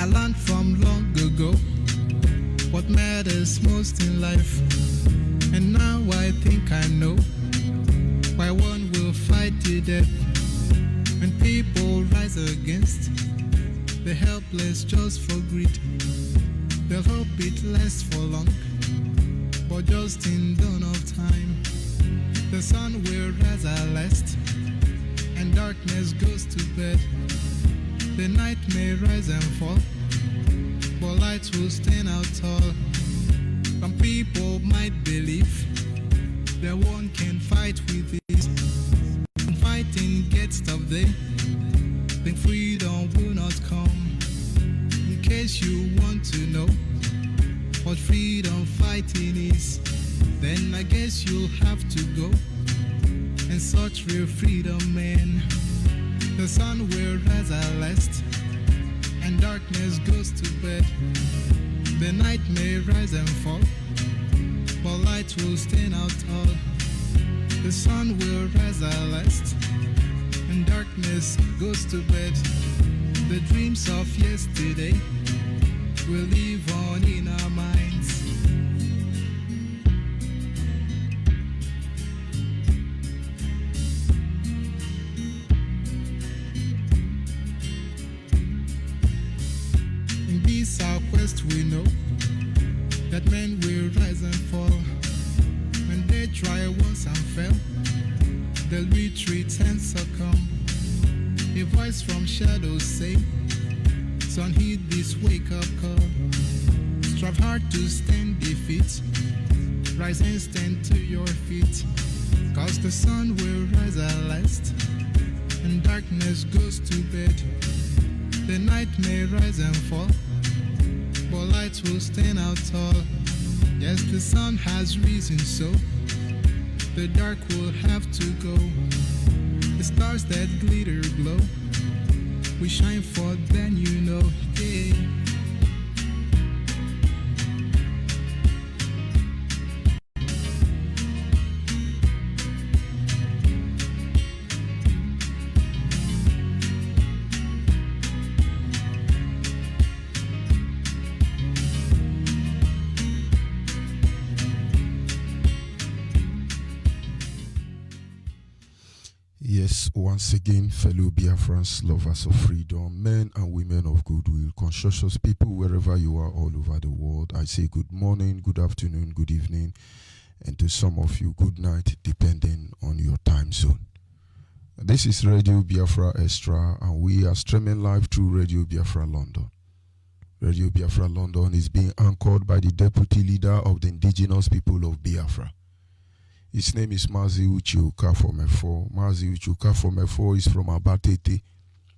learned from long ago what matters most in life. And now I think I know why one will fight to death. When people rise against the helpless just for greed, they'll hope it lasts for long, but just in dawn of time, the sun will rise at last, and darkness goes to bed. The night may rise and fall, but light will stand out tall. Some people might believe that one can fight with this. When fighting gets tough, they think freedom will not come. In case you want to know what freedom fighting is, then I guess you'll have to go and search real freedom, man. The sun will rise at last, and darkness goes to bed. The night may rise and fall, but light will stand out tall. The sun will rise at last, and darkness goes to bed. The dreams of yesterday will live on in our minds. In this our quest we know that men will rise and fall. When they try once and fail, they'll retreat and succumb. A voice from shadows say, son, heed this wake-up call. Strive hard to stand defeat, rise and stand to your feet, 'cause the sun will rise at last, and darkness goes to bed. The night may rise and fall, but light will stand out tall. Yes, the sun has risen, so the dark will have to go. The stars that glitter glow, we shine for then, you know, yeah. Yes, once again, fellow Biafrans, lovers of freedom, men and women of goodwill, conscientious people wherever you are all over the world, I say good morning, good afternoon, good evening, and to some of you, good night, depending on your time zone. This is Radio Biafra Extra, and we are streaming live through Radio Biafra London. Radio Biafra London is being anchored by the deputy leader of the indigenous people of Biafra. His name is Mazi Uchiuka from Efo. Mazi Uchiuka from Efo is from Abatete.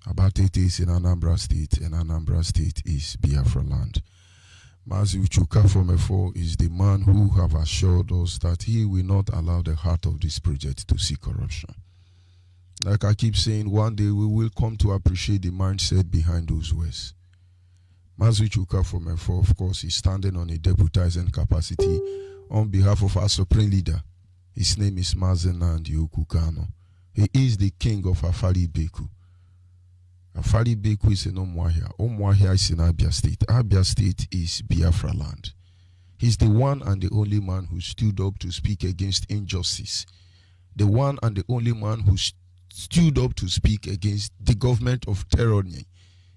Abatete is in Anambra State, and Anambra State is Biafra land. Mazi Uchiuka from Efo is the man who have assured us that he will not allow the heart of this project to see corruption. Like I keep saying, one day we will come to appreciate the mindset behind those words. Mazi Uchiuka from Efo, of course, is standing on a deputizing capacity on behalf of our supreme leader. His name is Mazenandi Okukano. He is the king of Afari Beku. Afari Beku is in Omwahia. Omwahia is in Abia State. Abia State is Biafra land. He's the one and the only man who stood up to speak against injustice. The one and the only man who stood up to speak against the government of tyranny.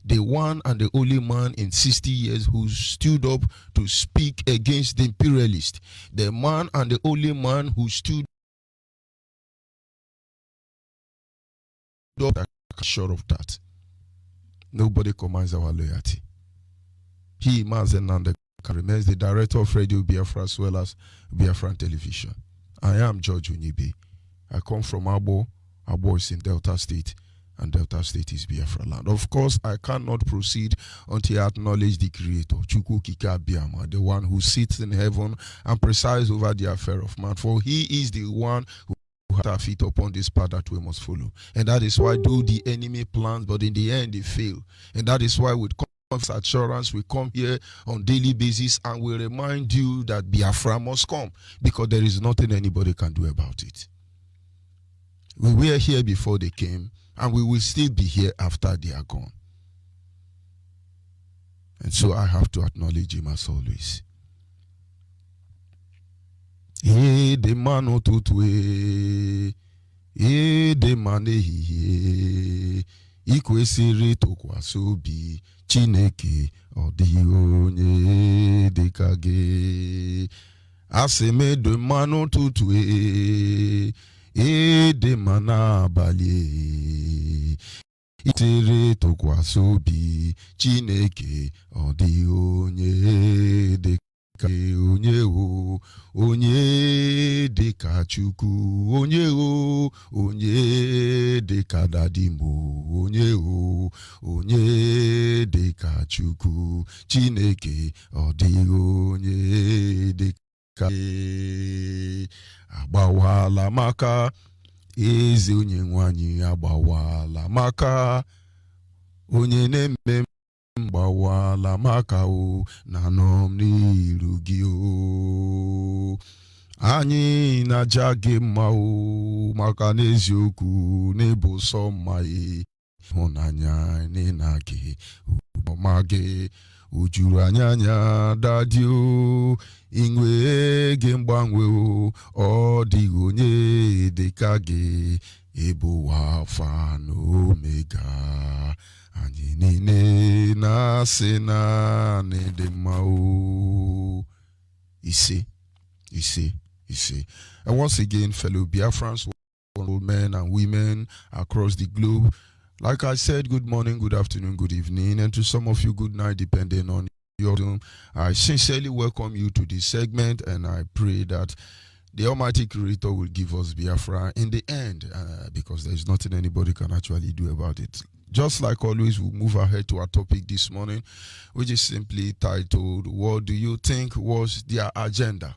The one and the only man in 60 years who stood up to speak against the imperialist. The man and the only man who stood up, sure of that. Nobody commands our loyalty. He, Mazen Nanda, remains the director of Radio Biafra as well as Biafran Television. I am George Unyibe. I come from Abo. Abo is in Delta State, and Delta State is Biafra land. Of course, I cannot proceed until I acknowledge the Creator, Chukwu Kika Biama, the one who sits in heaven and presides over the affair of man. For he is the one who has our feet upon this path that we must follow. And that is why though the enemy plans, but in the end they fail. And that is why with confidence assurance we come here on daily basis and we remind you that Biafra must come, because there is nothing anybody can do about it. We were here before they came, and we will still be here after they are gone. And so I have to acknowledge him as always. De mano tutwe, de manehi, ikwesiri tokwasobi, Chineke odionye dekage. Aseme de mano tutwe, de mana balie. Itere tokwasobi, Chineke odionye dekage. Onye deka Chukwu, onye deka Dadimo, onye deka Chukwu, Chineke onye deka. Agbawala maka, eze onye nwanyi agbawala maka, onye na-eme gbawala maka o na nom n'iru gị o. Anyị na-aja gị mma o maka n'eziokwu n'ịbụ sọ mma ịhụnanya n'ịna gị ọma gị o juru anya dadi o inwe gị mgbanwe o ọ dịghị onye dịka gị ịbụ Alfa na Omega. Anyị niile na-asị na dị mma o. Ise. And once again, fellow Biafrans, men and women across the globe, like I said, good morning, good afternoon, good evening, and to some of you, good night, depending on your doom. I sincerely welcome you to this segment, and I pray that the Almighty Creator will give us Biafra in the end, because there is nothing anybody can actually do about it. Just like always, we'll move ahead to our topic this morning, which is simply titled, What do you think was their agenda?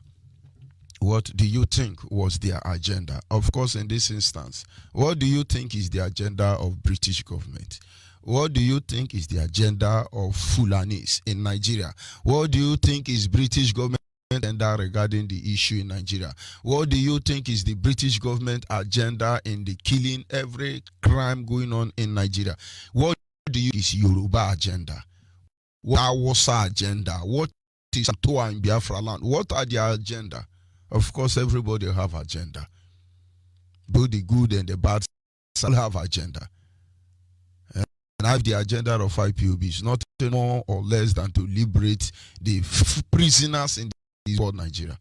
What do you think was their agenda? Of course, in this instance, what do you think is the agenda of British government? What do you think is the agenda of Fulanis in Nigeria? What do you think is British government agenda regarding the issue in Nigeria? What do you think is the British government agenda in the killing, every crime going on in Nigeria? What do you think is Yoruba agenda? What Awasa agenda? What is Toa in Biafra land? What are their agenda? Of course, everybody have agenda, both the good and the bad I have agenda. And I have the agenda of IPOB. Not more or less than to liberate the prisoners in this world, Nigeria.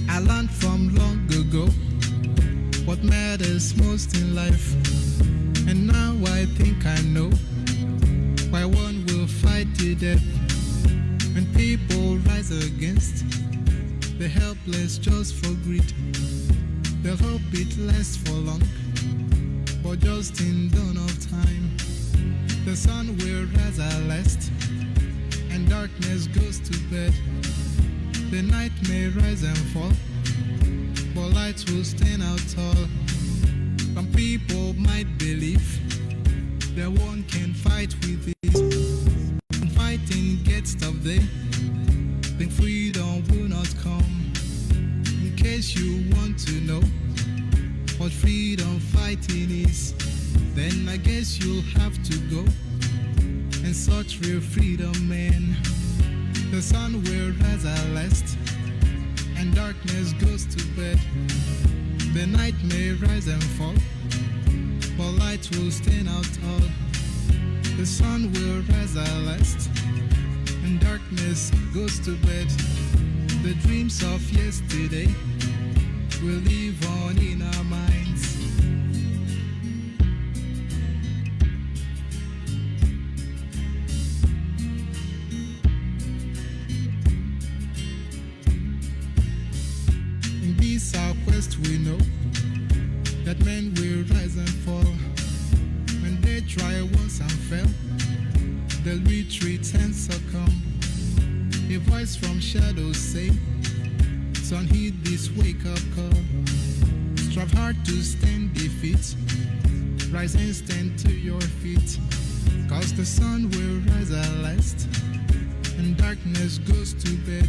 I learned from long ago what matters most in life, and now I think I know why one will fight to death when people rise against the helpless just for greed. They'll hope it lasts for long, but just in dawn of time, the sun will rise at last, and darkness goes to bed. The night may rise and fall, but light will stand out tall. Some people might believe that one can fight with it. When fighting gets stopped, they think freedom will not come. In case you want to know what freedom fighting is, then I guess you'll have to go and search real freedom, man. The sun will rise at last, and darkness goes to bed. The night may rise and fall, but light will stand out tall. The sun will rise at last, and darkness goes to bed. The dreams of yesterday will live on in our minds. In this our quest we know that men will rise and fall. When they try once and fail, they'll retreat and succumb. A voice from shadows say, son, heed this wake-up call. Strive hard to stand defeat, rise and stand to your feet, cause the sun will rise at last, and darkness goes to bed.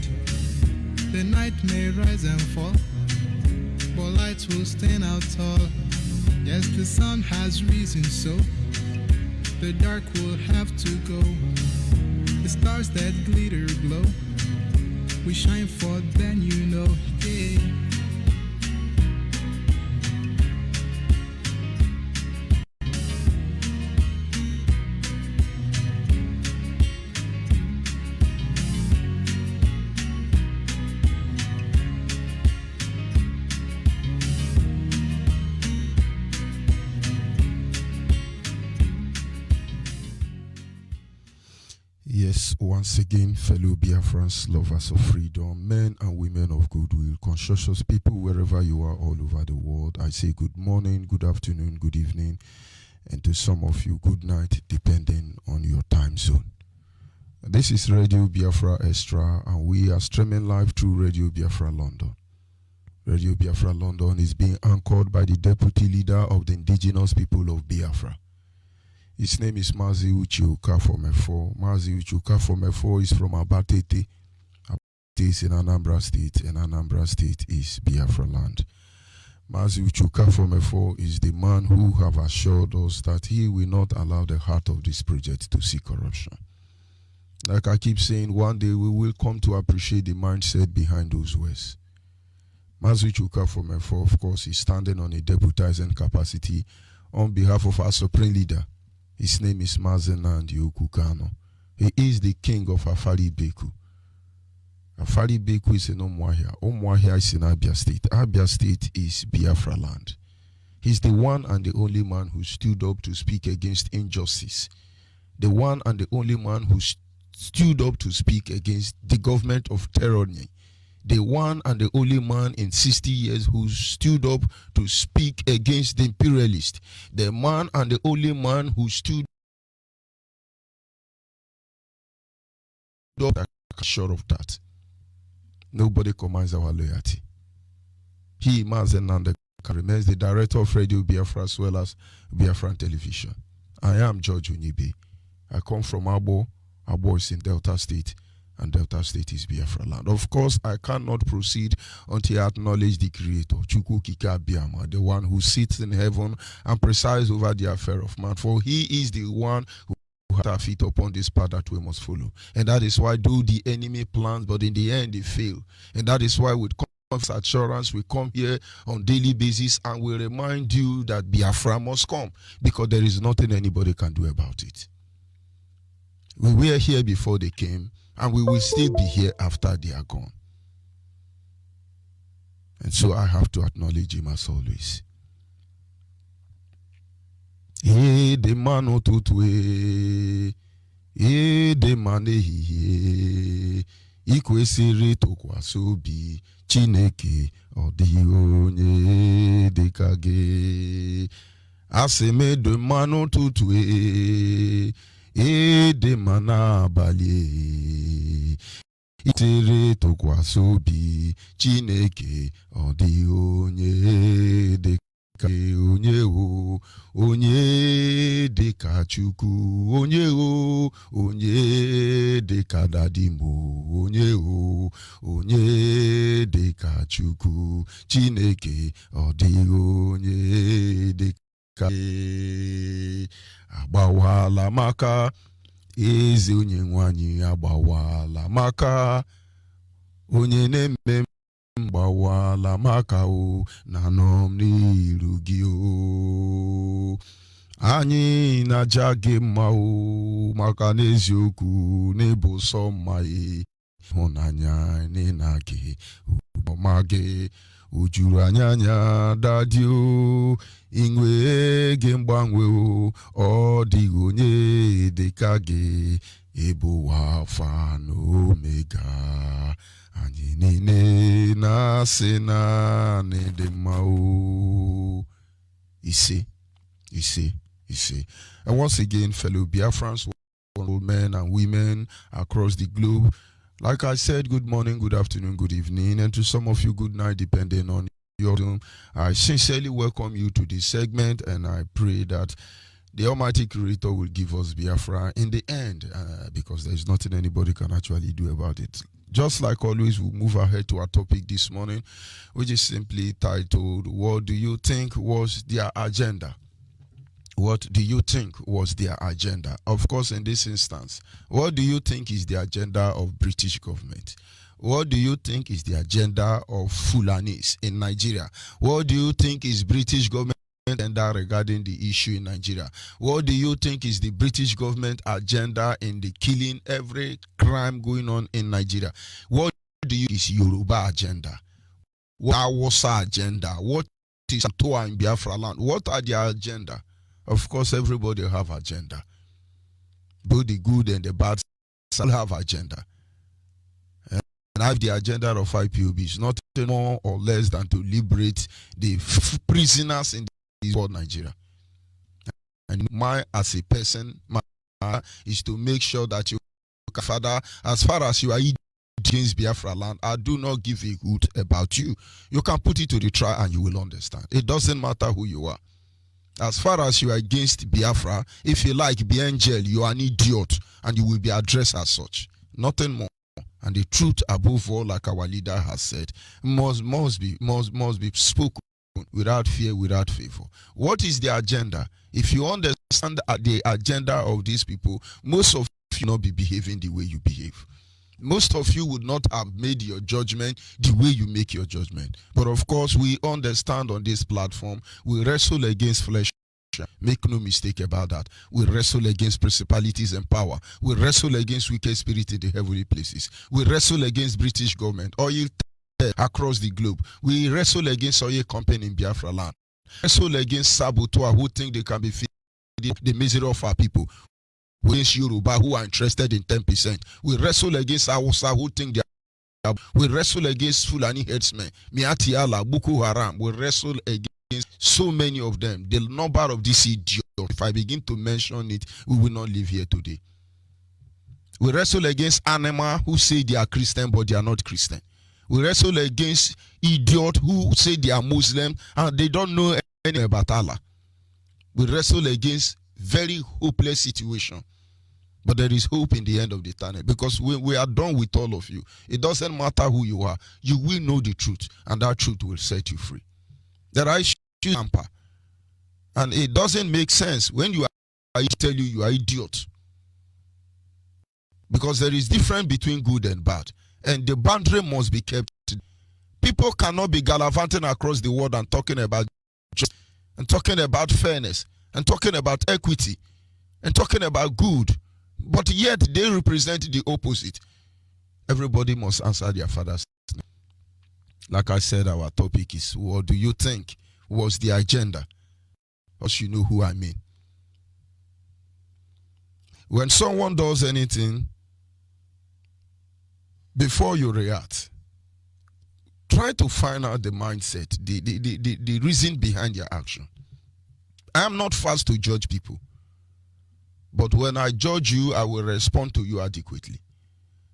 The night may rise and fall, but light will stand out tall. Yes, the sun has risen, so the dark will have to go. The stars that glitter glow, we shine for then, you know, yeah. Yes, once again, fellow Biafrans, lovers of freedom, men and women of goodwill, conscientious people wherever you are all over the world, I say good morning, good afternoon, good evening, and to some of you, good night, depending on your time zone. This is Radio Biafra Extra, and we are streaming live through Radio Biafra London. Radio Biafra London is being anchored by the deputy leader of the indigenous people of Biafra. His name is Mazi Uchiuka Fomefo. Mazi Uchiuka Fomefo is from Abatete. Abatete is in Anambra State, and Anambra State is Biafra land. Mazi Uchiuka Fomefo is the man who have assured us that he will not allow the heart of this project to see corruption. Like I keep saying, one day we will come to appreciate the mindset behind those words. Mazi Uchiuka Fomefo, of course, is standing on a deputizing capacity on behalf of our supreme leader. His name is Mazi Nnamdi Okukano. He is the king of Afari Beku. Afari Beku is in Umuahia. Umuahia is in Abia State. Abia State is Biafra land. He's the one and the only man who stood up to speak against injustice. The one and the only man who stood up to speak against the government of tyranny. The one and the only man in 60 years who stood up to speak against the imperialist. The man and the only man who stood up sure of that. Nobody commands our loyalty. He, Mazi Nnamdi, remains the director of Radio Biafra as well as Biafran Television. I am George Onyibe. I come from Abo. Abo is in Delta State, and Delta State is Biafra land. Of course, I cannot proceed until I acknowledge the Creator, Chukwu Kika Biama, the one who sits in heaven and presides over the affair of man. For he is the one who has our feet upon this path that we must follow. And that is why do the enemy plans, but in the end they fail. And that is why with assurance we come here on daily basis and we remind you that Biafra must come, because there is nothing anybody can do about it. We were here before they came, and we will still be here after they are gone. And so I have to acknowledge him as always. De mano tutue, de manehi, ikwesiri tokwasobi, Chineke odi onye dekage. Aseme de mano tutue, de mana balie. Itere tokwasobi, Chineke odi onye dekage. Onye deka Chukwu, onye deka Dadimo, onye deka Chukwu, Chineke odi onye deka. Agbawala maka eze onye nwanyi, agbawala maka onye na-eme gbawala maka o na nom n'iru gị o. Anyị na-aja gị mma o maka n'eziokwu n'ịbụ sọ mma ịhụnanya n'ịna gị ọma gị o juru anya dadi o. Inwe gị mgbanwe o, ọ dịghị onye dịka gị, ịbụ Alfa na Omega. Anyị niile na-asị na dị mma o. Ise. And once again, fellow Biafrans, men and women across the globe, like I said, good morning, good afternoon, good evening, and to some of you, good night, depending on your doom. I sincerely welcome you to this segment, and I pray that the Almighty Creator will give us Biafra in the end, because there is nothing anybody can actually do about it. Just like always, we'll move ahead to our topic this morning, which is simply titled, What do you think was their agenda? What do you think was their agenda? Of course, in this instance, what do you think is the agenda of British government? What do you think is the agenda of Fulanis in Nigeria? What do you think is British government agenda regarding the issue in Nigeria? What do you think is the British government agenda in the killing, every crime going on in Nigeria? What do you think is Yoruba agenda? What Hausa agenda? What is Toa in Biafra land? What are their agenda? Of course, everybody have agenda. Both the good and the bad have agenda. And I have the agenda of IPOB is nothing more or less than to liberate the prisoners in this world, Nigeria. And my, as a person, my is to make sure that you Father, as far as you are against Biafra land, I do not give a hoot about you. You can put it to the trial and you will understand. It doesn't matter who you are. As far as you are against Biafra, if you like, be angel, you are an idiot, and you will be addressed as such. Nothing more. And the truth above all, like our leader has said, must be spoken without fear, without favor. What is the agenda? If you understand the agenda of these people, most of you will not be behaving the way you behave. Most of you would not have made your judgment the way you make your judgment. But of course, we understand on this platform, we wrestle against flesh. Make no mistake about that. We wrestle against principalities and power. We wrestle against wicked spirits in the heavenly places. We wrestle against British government, oil across the globe. We wrestle against oil company in Biafra land. Wrestle against saboteurs who think they can be the misery of our people. Against Yoruba who are interested in 10%. We wrestle against Hausa who think they are. We wrestle against Fulani headsmen, Miati Allah, Boko Haram. We wrestle against so many of them. The number of these idiots, if I begin to mention it, we will not live here today. We wrestle against animals who say they are Christian but they are not Christian. We wrestle against idiots who say they are Muslim and they don't know anything about Allah. We wrestle against very hopeless situation. But there is hope in the end of the tunnel, because we are done with all of you. It doesn't matter who you are. You will know the truth, and that truth will set you free. There are issues, and it doesn't make sense when I tell you are idiot. Because there is difference between good and bad, and the boundary must be kept. People cannot be gallivanting across the world and talking about justice, and talking about fairness, and talking about equity, and talking about good. But yet they represent the opposite. Everybody must answer their father's name. Like I said, our topic is, what do you think was the agenda? Because you know who I mean. When someone does anything, before you react, try to find out the mindset, the reason behind their action. I am not fast to judge people. But when I judge you, I will respond to you adequately.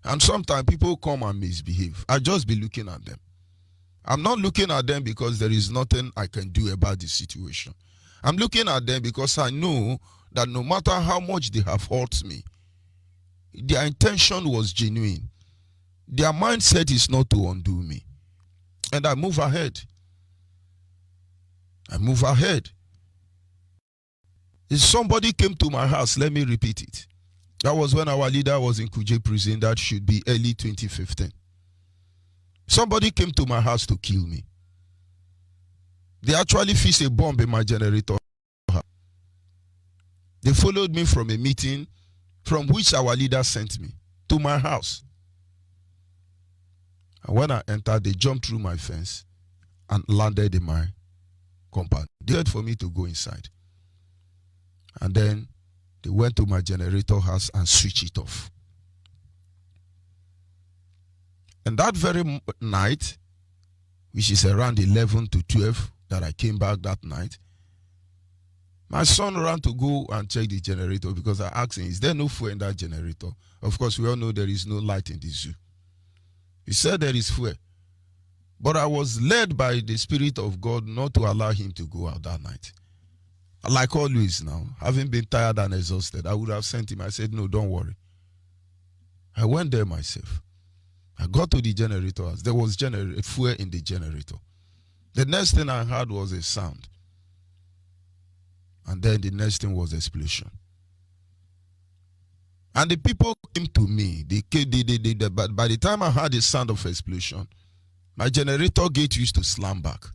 And sometimes people come and misbehave. I just be looking at them. I'm not looking at them because there is nothing I can do about the situation. I'm looking at them because I know that no matter how much they have hurt me, their intention was genuine. Their mindset is not to undo me. And I move ahead. I move ahead. If somebody came to my house, let me repeat it. That was when our leader was in Kuje prison. That should be early 2015. Somebody came to my house to kill me. They actually fixed a bomb in my generator. They followed me from a meeting from which our leader sent me to my house. And when I entered, they jumped through my fence and landed in my compound. They had for me to go inside. And then they went to my generator house and switched it off. And that very night, which is around 11 to 12 that I came back that night, my son ran to go and check the generator because I asked him, is there no fuel in that generator? Of course, we all know there is no light in the zoo. He said there is fuel. But I was led by the Spirit of God not to allow him to go out that night. Like always now, having been tired and exhausted, I would have sent him. I said, no, don't worry. I went there myself. I got to the generator house. There was fuel in the generator. The next thing I heard was a sound. And then the next thing was explosion. And the people came to me. But by the time I heard the sound of explosion, my generator gate used to slam back.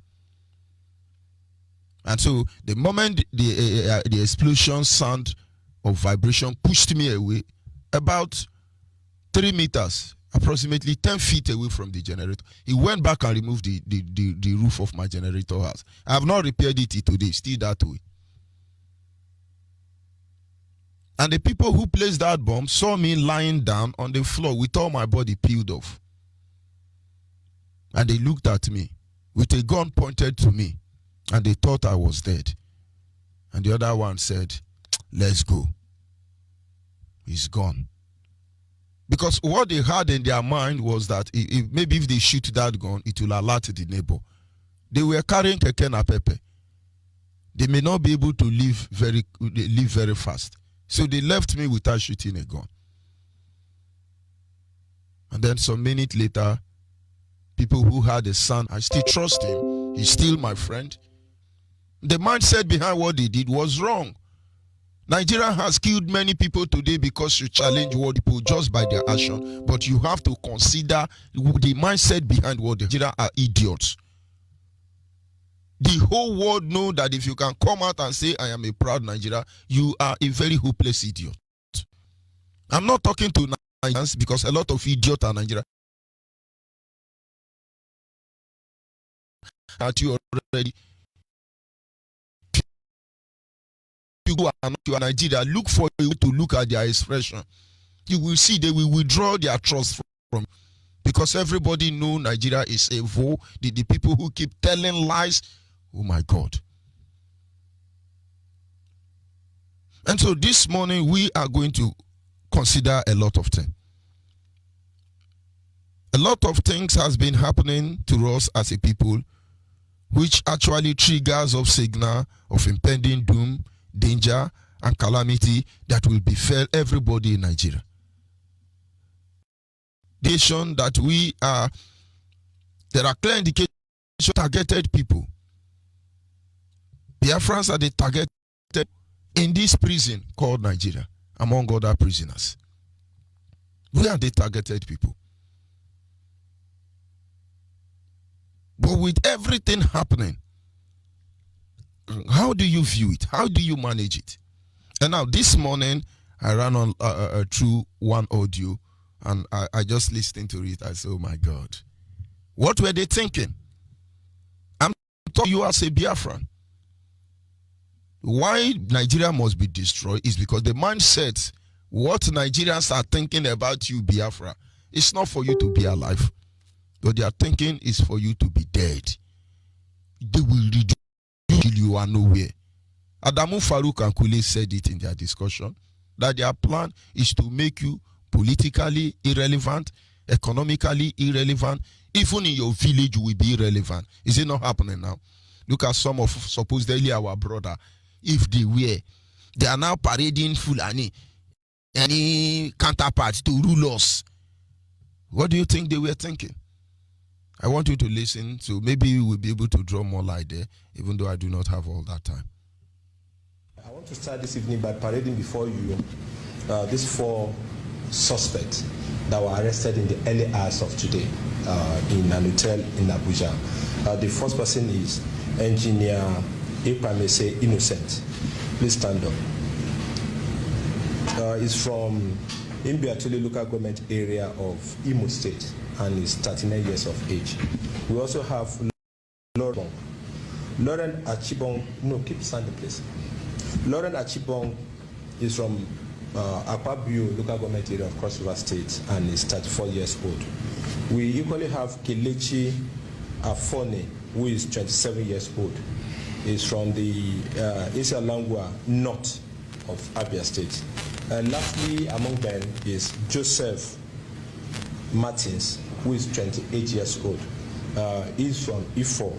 And so the moment the explosion sound of vibration pushed me away, about 3 meters, approximately 10 feet away from the generator, he went back and removed the roof of my generator house. I have not repaired it today, still that way. And the people who placed that bomb saw me lying down on the floor with all my body peeled off. And they looked at me with a gun pointed to me. And they thought I was dead. And the other one said, let's go. He's gone. Because what they had in their mind was that maybe if they shoot that gun, it will alert the neighbor. They were carrying keke na pepe. They may not be able to live very fast. So they left me without shooting a gun. And then some minutes later, people who had a son, I still trust him. He's still my friend. The mindset behind what they did was wrong. Nigeria has killed many people today because you challenge what people just by their action. But you have to consider the mindset behind what they Nigeria are idiots. The whole world know that if you can come out and say, I am a proud Nigeria, you are a very hopeless idiot. I'm not talking to Nigerians because a lot of idiots are Nigeria. At you already. You are Nigeria, look for you to look at their expression. You will see they will withdraw their trust from because everybody know Nigeria is a vote. The people who keep telling lies, oh my God. And so this morning we are going to consider a lot of things. A lot of things has been happening to us as a people, which actually triggers of signal of impending doom, danger, and calamity that will befall everybody in Nigeria. Nation that there are clear indications of targeted people. Biafrans are the targeted in this prison called Nigeria, among other prisoners. We are the targeted people. But with everything happening, how do you view it? How do you manage it? And now this morning, I ran on through one audio and I just listened to it. I said, oh my God. What were they thinking? I'm talking to you as a Biafran. Why Nigeria must be destroyed is because the mindset, what Nigerians are thinking about you, Biafra, it's not for you to be alive. But their thinking is for you to be dead. They will reduce you till you are nowhere. Adamu Farouk and Kule said it in their discussion, that their plan is to make you politically irrelevant, economically irrelevant. Even in your village, you will be irrelevant. Is it not happening now? Look at some of supposedly our brother. If they were, they are now parading Fulani, any counterparts to rule us. What do you think they were thinking? I want you to listen, so maybe you will be able to draw more light there, even though I do not have all that time. I want to start this evening by parading before you these 4 suspects that were arrested in the early hours of today in an hotel in Abuja. The first person is Engineer Epamese Innocent. Please stand up. He's from Imbiatuli local government area of Imo State and is 39 years of age. We also have Lauren Achibong. No, keep standing, please. Lauren Achibong is from Akpabio local government area of Cross River State and is 34 years old. We equally have Kelechi Afone, who is 27 years old. He's from the Isialangwa north of Abia State. And lastly among them is Joseph Martins, who is 28 years old. He's from Ifo,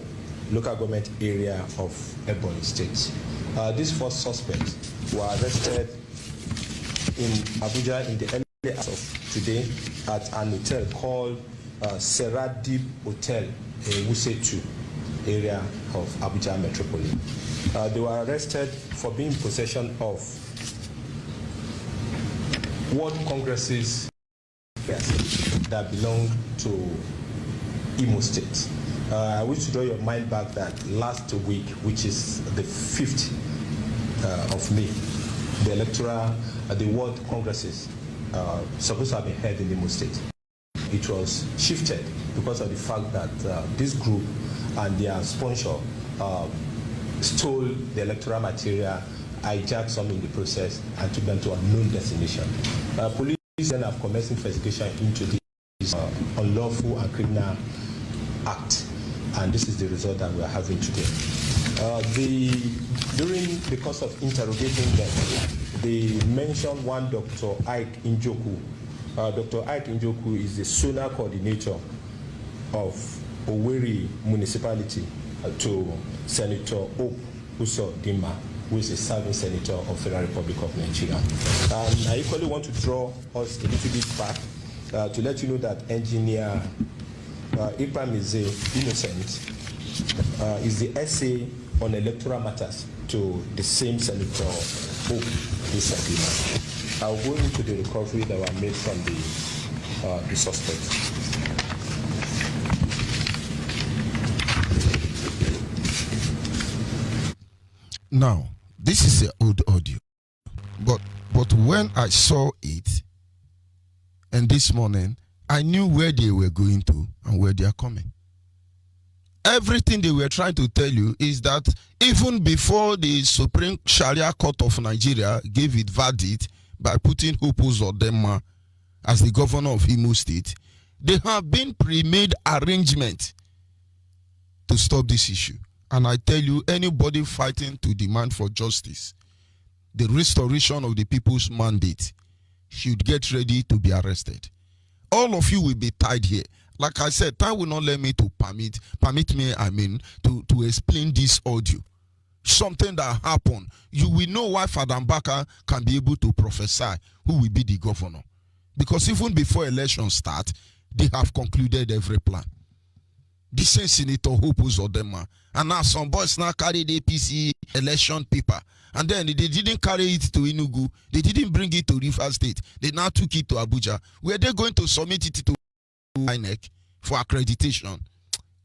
local government area of Ebonyi State. These 4 suspects were arrested in Abuja in the early hours of today at an hotel called Seradib Hotel in Wuse 2 area of Abuja Metropolis. They were arrested for being in possession of World Congresses that belong to Imo State. I wish to draw your mind back that last week, which is the 5th of May, the World Congresses supposed to have been held in Imo State. It was shifted because of the fact that this group and their sponsor stole the electoral material, hijacked some in the process, and took them to a unknown destination. Police then have commenced investigation into this unlawful and criminal act, and this is the result that we are having today. During the course of interrogating them, they mentioned one Dr. Ike Injoku, Dr. Ike Njoku is the Sona coordinator of Owerri municipality to Senator Hope Uso Dima, who is a serving senator of the Federal Republic of Nigeria. And I equally want to draw us a little bit back to let you know that engineer Ibrahim Innocent is the essay on electoral matters to the same Senator Hope Uso Dima. I'll go into the recovery that were made from the suspect. Now, this is an old audio, but when I saw it, and this morning, I knew where they were going to and where they are coming. Everything they were trying to tell you is that even before the Supreme Sharia Court of Nigeria gave its verdict by putting Hope Uzodinma as the governor of Imo State, there have been pre-made arrangements to stop this issue. And I tell you, anybody fighting to demand for justice, the restoration of the people's mandate, should get ready to be arrested. All of you will be tied here. Like I said, time will not let me to permit me to explain this audio. Something that happened. You will know why Father Mbaka can be able to prophesy who will be the governor. Because even before elections start, they have concluded every plan. The same Senator Hope Uzodinma. And now some boys now carry the APC election paper. And then they didn't carry it to Enugu. They didn't bring it to Rivers State. They now took it to Abuja. Were they going to submit it to INEC for accreditation?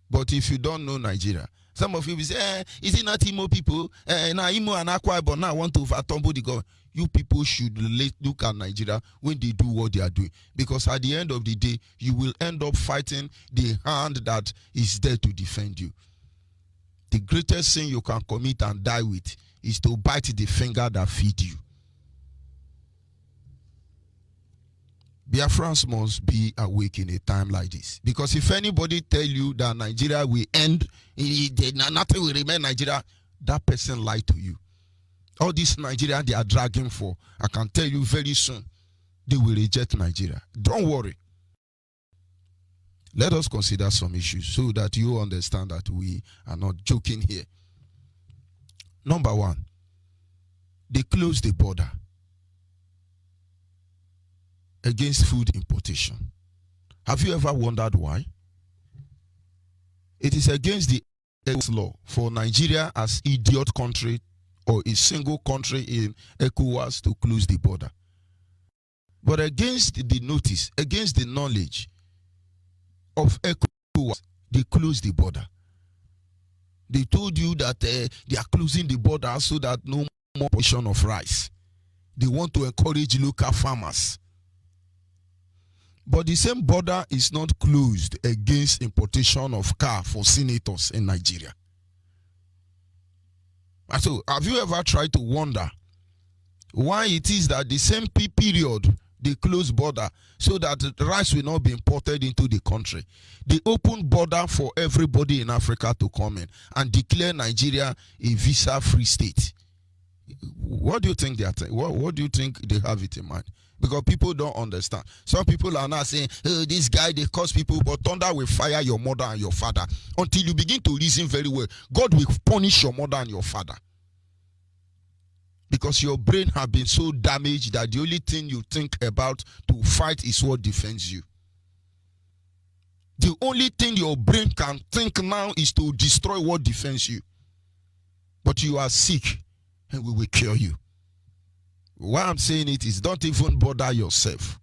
But if you don't know Nigeria, some of you will say, is it not Imo people? Now Imo and Akwa Ibom now want to overtumble the government. You people should look at Nigeria when they do what they are doing. Because at the end of the day, you will end up fighting the hand that is there to defend you. The greatest sin you can commit and die with is to bite the finger that feeds you. Biafrans must be awake in a time like this. Because if anybody tell you that Nigeria will end, nothing will remain Nigeria, that person lied to you. All this Nigeria they are dragging for, I can tell you very soon, they will reject Nigeria. Don't worry. Let us consider some issues so that you understand that we are not joking here. Number one, they closed the border against food importation. Have you ever wondered why? It is against the law for Nigeria as idiot country or a single country in ECOWAS to close the border. But against the notice, against the knowledge of ECOWAS, they closed the border. They told you that they are closing the border so that no more production of rice. They want to encourage local farmers. But the same border is not closed against importation of car for senators in Nigeria. So, have you ever tried to wonder why it is that the same period they close border so that the rice will not be imported into the country? They open border for everybody in Africa to come in and declare Nigeria a visa-free state. What do you think they are? What do you think they have it in mind? Because people don't understand. Some people are now saying, oh, this guy, they cause people, but thunder will fire your mother and your father. Until you begin to reason very well, God will punish your mother and your father. Because your brain has been so damaged that the only thing you think about to fight is what defends you. The only thing your brain can think now is to destroy what defends you. But you are sick and we will cure you. Why I'm saying it is don't even bother yourself.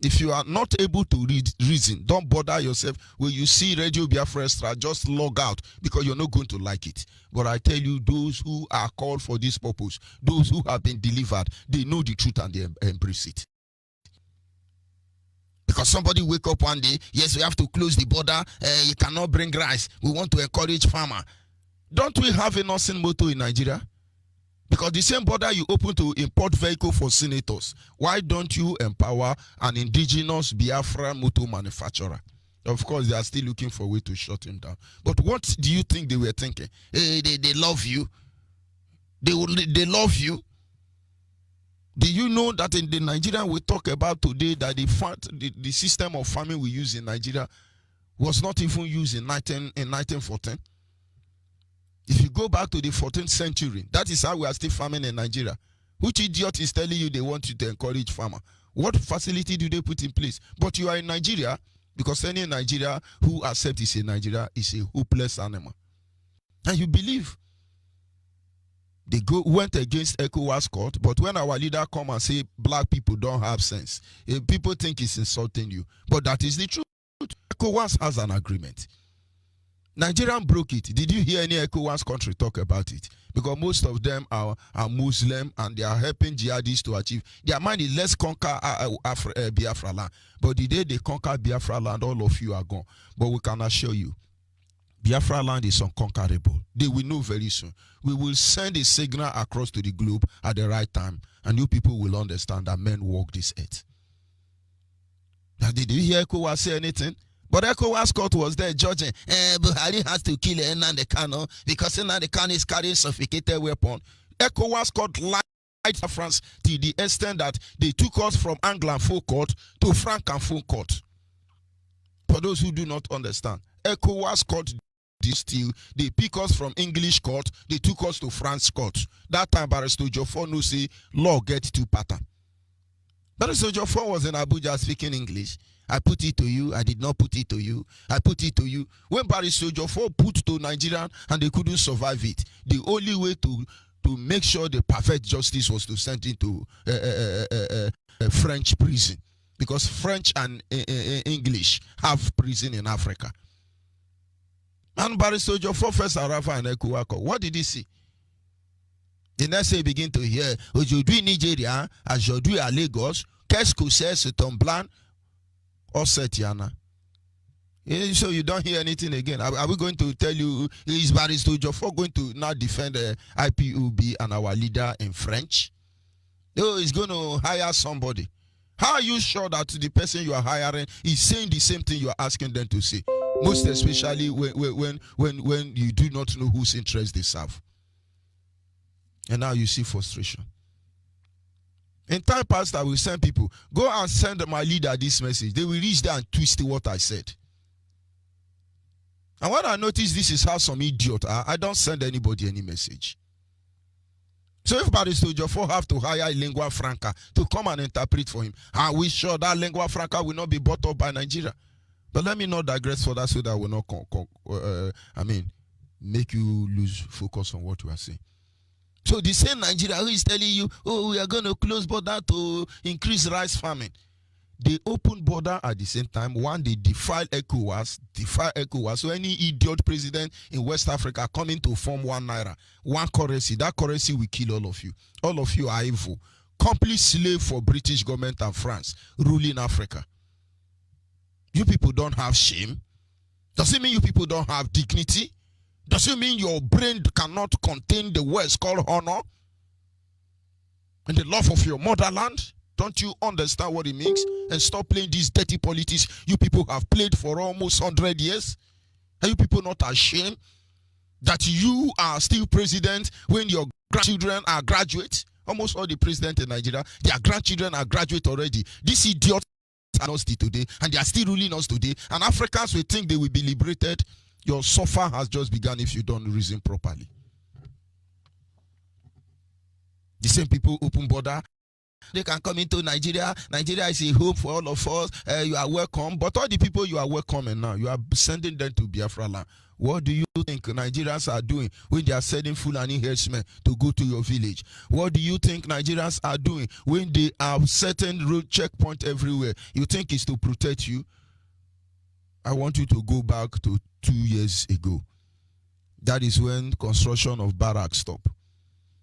If you are not able to reason, don't bother yourself. When you see Radio Biafra Extra, just log out because you're not going to like it. But I tell you, those who are called for this purpose, those who have been delivered, they know the truth and they embrace it. Because somebody wake up one day, yes, we have to close the border, you cannot bring rice. We want to encourage farmer. Don't we have a nursing motto in Nigeria? Because the same border you open to import vehicle for senators, why don't you empower an indigenous Biafra motor manufacturer? Of course, they are still looking for a way to shut him down. But what do you think they were thinking? They love you. They love you. Do you know that in the Nigeria we talk about today, that the system of farming we use in Nigeria was not even used in 1914? If you go back to the 14th century, that is how we are still farming in Nigeria. Which idiot is telling you they want you to encourage farmer? What facility do they put in place? But you are in Nigeria, because any Nigeria who accepts is a Nigeria is a hopeless animal. And you believe they went against ECOWAS court, but when our leader come and say black people don't have sense, people think it's insulting you. But that is the truth. ECOWAS has an agreement. Nigerian broke it. Did you hear any ECOWAS country talk about it? Because most of them are Muslim and they are helping jihadists to achieve. Their mind is, let's conquer Biafra land. But the day they conquer Biafra land, all of you are gone. But we can assure you, Biafra land is unconquerable. They will know very soon. We will send a signal across to the globe at the right time, and you people will understand that men walk this earth. Now, did you hear ECOWAS say anything? But ECOWAS court was there judging. Buhari has to kill Nnamdi Kanu because Nnamdi Kanu is carrying sophisticated weapon. ECOWAS court lied to France to the extent that they took us from Anglophone court to Francophone court. For those who do not understand, ECOWAS court still, they pick us from English court, they took us to France court. That time Barrister Jofo no say law get two pattern. Barrister Jofo was in Abuja speaking English. I put it to you, I did not put it to you, I put it to you. When Barrister Jofo put to Nigerian and they couldn't survive it, the only way to make sure the perfect justice was to send it to a French prison, because French and English have prison in Africa. And Barrister Jofo first arrived in ECOWAS. What did he see? The next day he begin to hear, aujourd'hui Nigeria, aujourd'hui à Lagos, qu'est-ce que c'est ton plan? Osetiana. So you don't hear anything again. Are we going to tell you, is Barrister Jofo going to now defend the IPOB and our leader in French? No, he's going to hire somebody. How are you sure that the person you are hiring is saying the same thing you are asking them to say? Most especially when you do not know whose interest they serve. And now you see frustration. In time past, I will send people, go and send my leader this message. They will reach there and twist what I said. And when I notice this is how some idiot are, I don't send anybody any message. So if Barrister Jofo have to hire a lingua franca to come and interpret for him, are we sure that lingua franca will not be bought up by Nigeria? But let me not digress further so that will not make you lose focus on what we are saying. So the same Nigeria who is telling you, oh, we are going to close border to increase rice farming. They open border at the same time. One, they defy ECOWAS. So any idiot president in West Africa coming to form one naira, one currency, that currency will kill all of you. All of you are evil. Complete slave for British government and France ruling Africa. You people don't have shame. Does it mean you people don't have dignity? Does it mean your brain cannot contain the words called honor and the love of your motherland? Don't you understand what it means? And stop playing these dirty politics you people have played for almost 100 years. Are you people not ashamed that you are still president when your grandchildren are graduates? Almost all the presidents in Nigeria, their grandchildren are graduate already. These idiots are us today, and they are still ruling us today. And Africans will think they will be liberated. Your suffer has just begun if you don't reason properly. The same people open border. They can come into Nigeria. Nigeria is a home for all of us. You are welcome. But all the people you are welcoming now, you are sending them to Biafra land. What do you think Nigerians are doing when they are sending Fulani herdsmen to go to your village? What do you think Nigerians are doing when they are setting road checkpoint everywhere? You think it's to protect you? I want you to go back to 2 years ago. That is when construction of barracks stopped.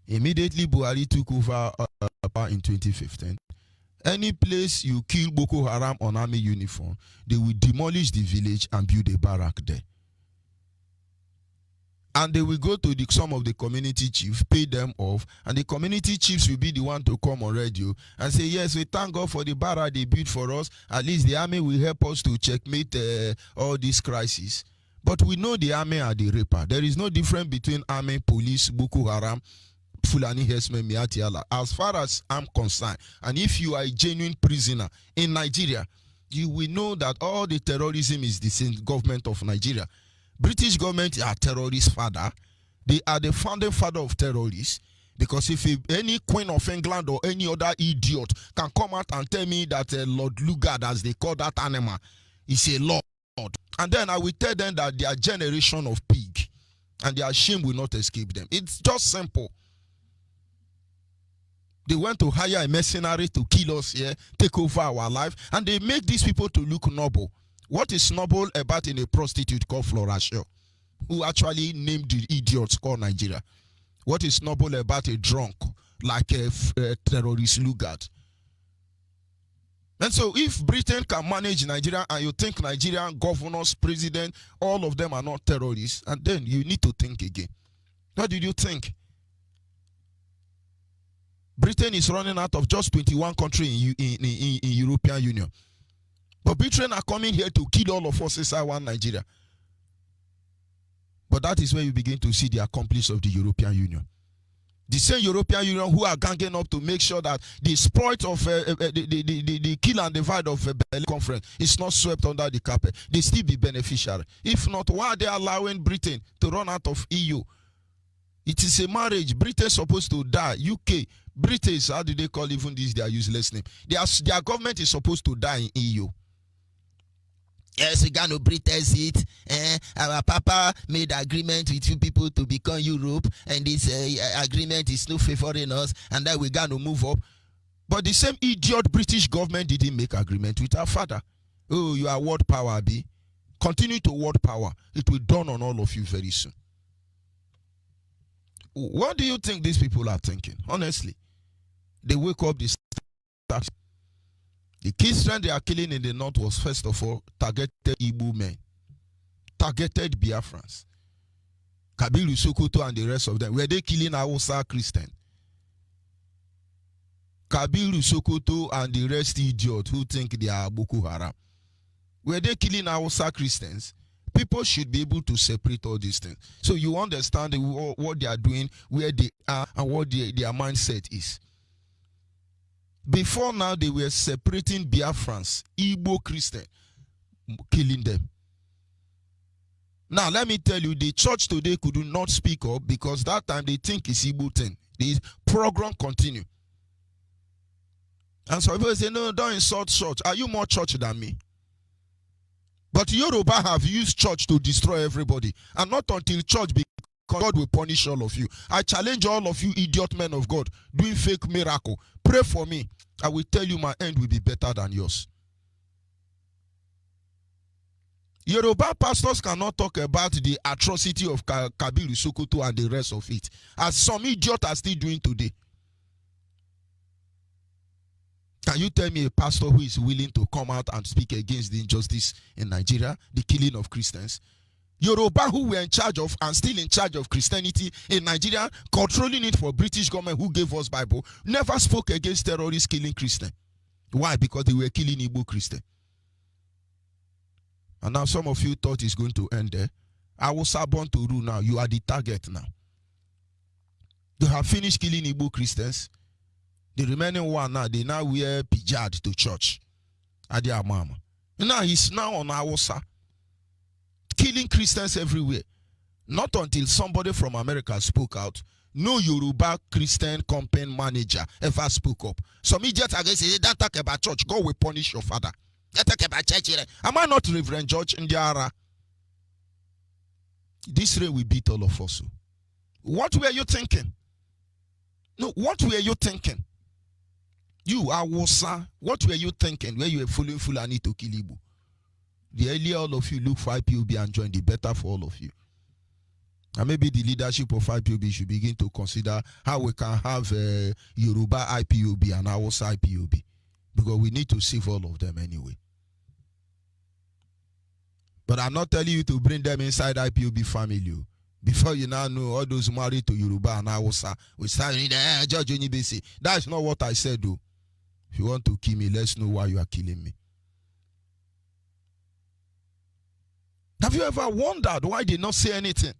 Immediately, Buhari took over in 2015. Any place you kill Boko Haram on army uniform, they will demolish the village and build a barrack there. And they will go to some of the community chiefs, pay them off, and the community chiefs will be the one to come on radio and say, yes, we thank God for the barrack they built for us. At least the army will help us to checkmate all these crises. But we know the army are the raper. There is no difference between army, police, Boko Haram, Fulani herdsmen Miatiala. As far as I'm concerned, and if you are a genuine prisoner in Nigeria, you will know that all the terrorism is the same government of Nigeria. British government are terrorist father. They are the founding father of terrorists. Because if any Queen of England or any other idiot can come out and tell me that Lord Lugard, as they call that animal, is a lord, and then I will tell them that they are generation of pig, and their shame will not escape them. It's just simple. They went to hire a mercenary to kill us here, take over our life, and they make these people to look noble. What is noble about in a prostitute called Florasio, who actually named the idiots called Nigeria? What is noble about a drunk like a terrorist Lugard? And so if Britain can manage Nigeria and you think Nigerian governors, president, all of them are not terrorists, and then you need to think again. What did you think? Britain is running out of just 21 countries in European Union. But Britain are coming here to kill all of us inside one Nigeria. But that is where you begin to see the accomplice of the European Union. The same European Union who are ganging up to make sure that the exploit of the kill and divide of Berlin Conference is not swept under the carpet. They still be beneficiary. If not, why are they allowing Britain to run out of EU? It is a marriage. Britain is supposed to die. UK, Britain, how do they call even this their useless name? Their government is supposed to die in EU. Yes, we got no British it. Our papa made agreement with you people to become Europe, and this agreement is no favoring us, and that we got to move up. But the same idiot British government didn't make agreement with our father. Oh, you are world power, B. Continue to world power. It will dawn on all of you very soon. What do you think these people are thinking? Honestly, they wake up this. The key strength they are killing in the north was, first of all, targeted Igbo men, targeted Biafrans, Kabiru Sokoto and the rest of them. Were they killing Hausa Christian? Kabiru Sokoto and the rest idiots who think they are Boko Haram. Were they killing Hausa Christians? People should be able to separate all these things. So you understand what they are doing, where they are, and what their mindset is. Before now, they were separating Biafrans, Igbo Christian, killing them. Now, let me tell you, the church today could not speak up because that time they think it's Igbo thing. The program continue. And so people say, no, don't insult church. Are you more church than me? But Yoruba have used church to destroy everybody. And not until church God will punish all of you. I challenge all of you idiot men of God doing fake miracle. Pray for me. I will tell you my end will be better than yours. Yoruba pastors cannot talk about the atrocity of Kabiru Sokoto and the rest of it, as some idiots are still doing today. Can you tell me a pastor who is willing to come out and speak against the injustice in Nigeria, the killing of Christians? Yoruba who were in charge of and still in charge of Christianity in Nigeria, controlling it for British government who gave us Bible, never spoke against terrorists killing Christians. Why? Because they were killing Igbo Christians. And now some of you thought it's going to end there. I was born to rule now. You are the target now. They have finished killing Igbo Christians. The remaining one now, they now wear pijad to church. Adi Amama. Now he's now on Hausa, killing Christians everywhere. Not until somebody from America spoke out. No Yoruba Christian campaign manager ever spoke up. Some idiots are going to say, don't talk about church. God will punish your father. Don't talk about church. Am I not Reverend George Ndiara? This rain will beat all of us. What were you thinking? No, what were you thinking? You are Wosa. What were you thinking where you were fooling Fulani to kill Igbo? The earlier all of you look for IPOB and join, the better for all of you. And maybe the leadership of IPOB should begin to consider how we can have Yoruba IPOB and Hausa IPOB. Because we need to save all of them anyway. But I'm not telling you to bring them inside IPOB family. Before you now know all those married to Yoruba and Hausa, we start in the Judge Onibesi. That's not what I said though. If you want to kill me, let's know why you are killing me. Have you ever wondered why they not say anything?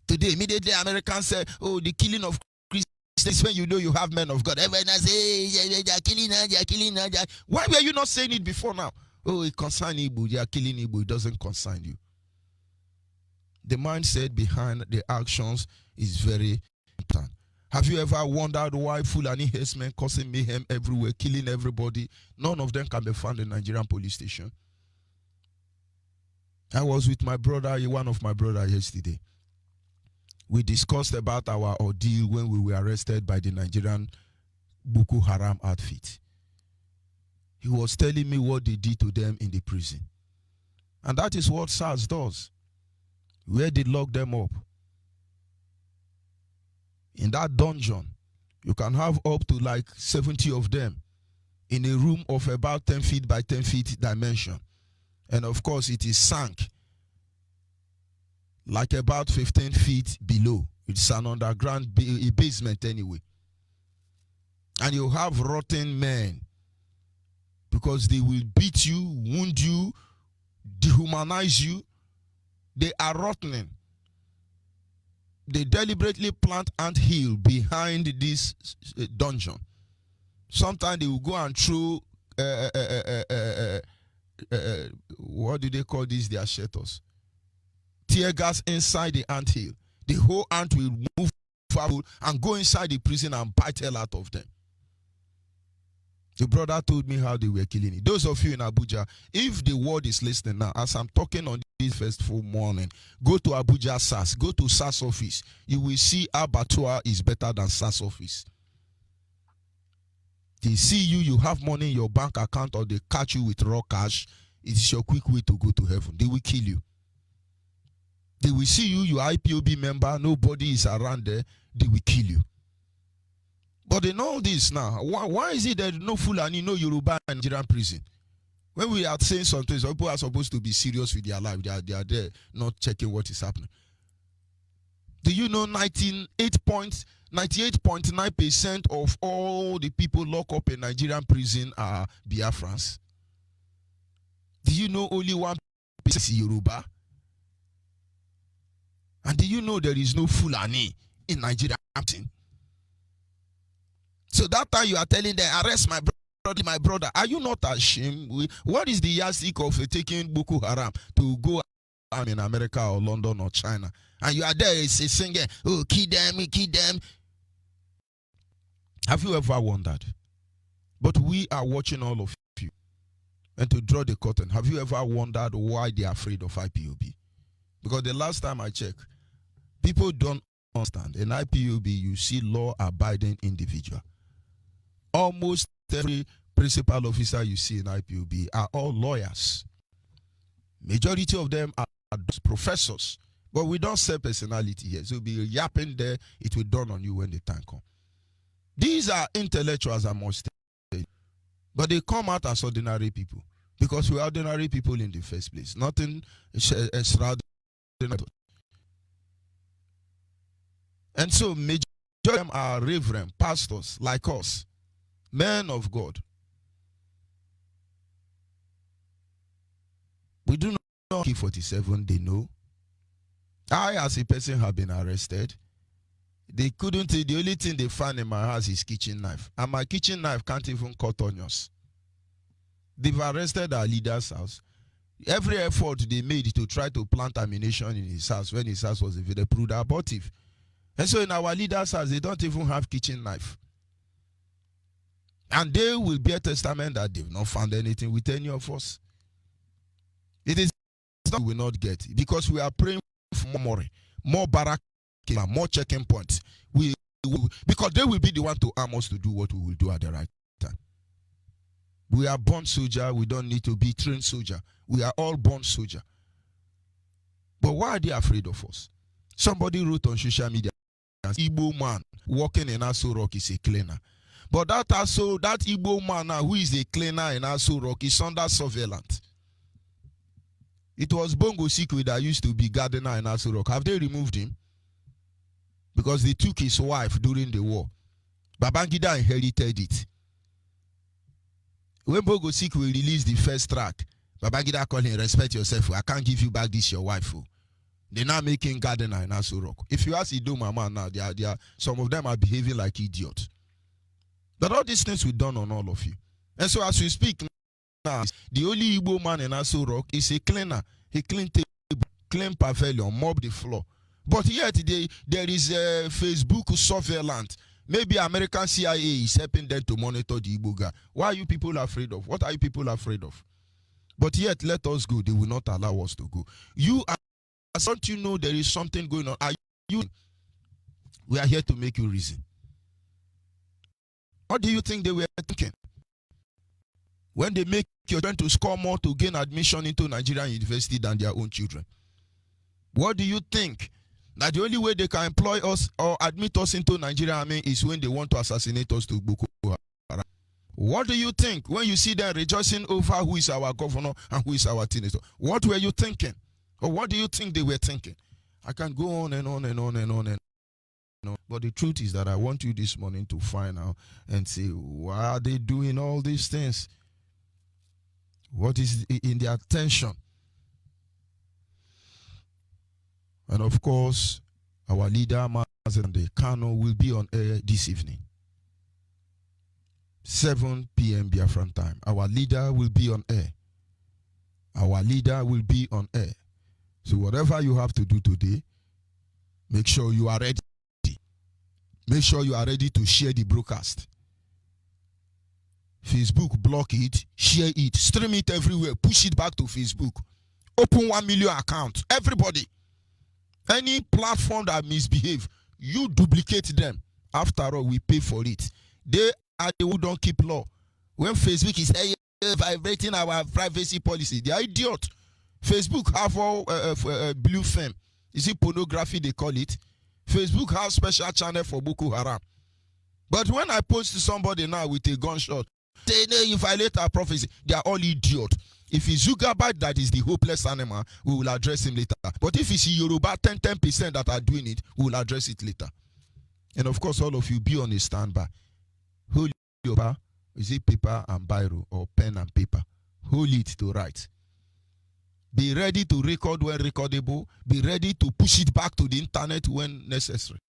Today, immediately Americans say, oh, the killing of Christians states when you know you have men of God. Everyone say, they are killing her, they are killing her. Why were you not saying it before now? Oh, it concerns Igbo, they are killing Igbo. It doesn't concern you. The mindset behind the actions is very important. Have you ever wondered why Fulani herdsmen causing mayhem everywhere, killing everybody? None of them can be found in Nigerian police station. I was with my brother, one of my brothers yesterday. We discussed about our ordeal when we were arrested by the Nigerian Boko Haram outfit. He was telling me what they did to them in the prison. And that is what SARS does. Where they lock them up. In that dungeon, you can have up to like 70 of them in a room of about 10 feet by 10 feet dimension. And of course, it is sunk like about 15 feet below. It's an underground basement anyway. And you have rotten men because they will beat you, wound you, dehumanize you. They are rotting. They deliberately plant anthill behind this dungeon. Sometimes they will go and throw, what do they call these? Their shelters. Tear gas inside the anthill. The whole ant will move forward and go inside the prison and bite hell out of them. The brother told me how they were killing it. Those of you in Abuja, if the world is listening now, as I'm talking on this first full morning, go to Abuja SAS, go to SAS office. You will see abattoir is better than SAS office. They see you, you have money in your bank account, or they catch you with raw cash. It is your quick way to go to heaven. They will kill you. They will see you, your IPOB member, nobody is around there, they will kill you. But they know this now. Why is it that no Fulani, no Yoruba in Nigerian prison? When we are saying something, people are supposed to be serious with their life. They are there not checking what is happening. Do you know 98.9% of all the people locked up in Nigerian prison are Biafrans? Do you know only 1% is Yoruba? And do you know there is no Fulani in Nigeria? So that time you are telling them, arrest my brother. Are you not ashamed? What is the yardstick of taking Boko Haram to go in America or London or China? And you are there singing, oh, kill them. Have you ever wondered? But we are watching all of you. And to draw the curtain, have you ever wondered why they are afraid of IPOB? Because the last time I checked, people don't understand. In IPOB, you see law-abiding individual. Almost every principal officer you see in IPOB are all lawyers. Majority of them are professors. But we don't say personality here. So be yapping there, it will dawn on you when the time comes. These are intellectuals, I must say. But they come out as ordinary people. Because we are ordinary people in the first place. Nothing extraordinary. And so majority of them are reverend, pastors like us. Men of God. We do not know K47, they know. I, as a person, have been arrested. They couldn't, the only thing they found in my house is kitchen knife. And my kitchen knife can't even cut onions. They've arrested our leader's house. Every effort they made to try to plant ammunition in his house when his house was they proved abortive. And so in our leader's house, they don't even have kitchen knife. And they will bear testament that they've not found anything with any of us. It is something we will not get because we are praying for more barrack, more checking points. Because they will be the one to arm us to do what we will do at the right time. We are born soldier. We don't need to be trained soldier. We are all born soldier. But why are they afraid of us? Somebody wrote on social media, Igbo man walking in Aso Rock is a cleaner. But that Igbo man now, who is a cleaner in Aso Rock, is under surveillance. It was Bongo Sikwe that used to be gardener in Aso Rock. Have they removed him? Because they took his wife during the war. Babangida inherited it. When Bongo Sikwe released the first track, Babangida called him, respect yourself. I can't give you back this, your wife. They're not making gardener in Aso Rock. If you ask Ido Mama now, they are, some of them are behaving like idiots. But all these things we done on all of you. And so as we speak now, the only Igbo man in Aso Rock is a cleaner. He clean table, clean pavilion, mop the floor. But yet there is a Facebook surveillance. Maybe American CIA is helping them to monitor the Igbo guy. Why are you people afraid of? What are you people afraid of? But yet, let us go. They will not allow us to go. You are, don't you know there is something going on? Are you? We are here to make you reason. What do you think they were thinking? When they make you trying to score more to gain admission into Nigerian university than their own children. What do you think? That the only way they can employ us or admit us into Nigerian army is when they want to assassinate us to Boko Haram. What do you think when you see them rejoicing over who is our governor and who is our teenager? What were you thinking? Or what do you think they were thinking? I can go on and on and on and on and on. But the truth is that I want you this morning to find out and say, why are they doing all these things? What is in their attention? And of course, our leader, Mazen Kano, will be on air this evening. 7 p.m. Biafran time. Our leader will be on air. Our leader will be on air. So whatever you have to do today, make sure you are ready. Make sure you are ready to share the broadcast. Facebook, block it, share it, stream it everywhere, push it back to Facebook. Open 1 million accounts. Everybody. Any platform that misbehave, you duplicate them. After all, we pay for it. They are the who don't keep law. When Facebook is vibrating our privacy policy, they are idiot. Facebook have all blue film. Is it pornography they call it? Facebook has special channel for Boko Haram. But when I post to somebody now with a gunshot, they know you violate our prophecy. They are all idiot. If it's Zuckerberg that is the hopeless animal, we will address him later. But if it's Yoruba 10% that are doing it, we will address it later. And of course, all of you be on a standby. Hold your paper. Is it paper and biro or pen and paper? Hold it to write. Be ready to record when recordable. Be ready to push it back to the internet when necessary.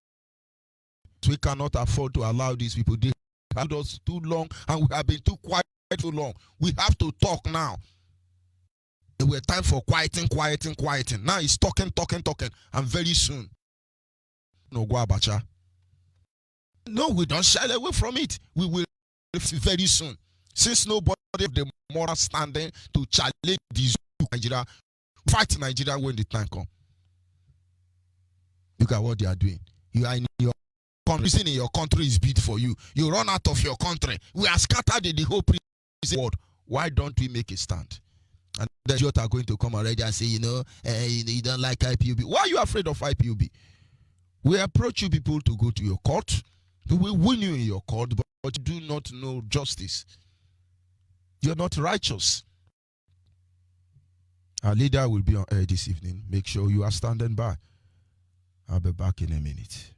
So we cannot afford to allow these people. They held us too long and we have been too quiet too long. We have to talk now. It was time for quieting. Now it's talking. And very soon, no go abacha. No, we don't shy away from it. We will very soon. Since nobody have the moral standing to challenge these Nigeria, fight Nigeria when the time comes. Look at what they are doing. You are in your country, in your country is bid for you. You run out of your country. We are scattered in the whole world. Why don't we make a stand? And then you are going to come already and say, you don't like IPOB. Why are you afraid of IPOB? We approach you people to go to your court. We will win you in your court, but you do not know justice. You're not righteous. Our leader will be on air this evening. Make sure you are standing by. I'll be back in a minute.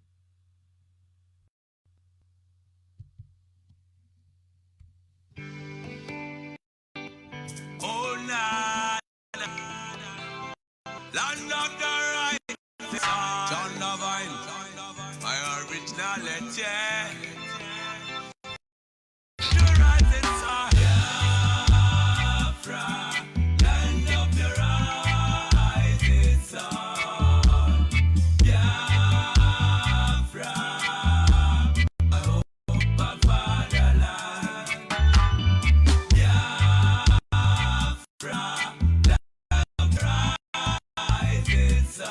Oh, nah, land of the right, John Lavine, my originality. The rising sun, Biafra, land of the rising sun, Biafra, my home, my fatherland, Biafra, land of the rising sun,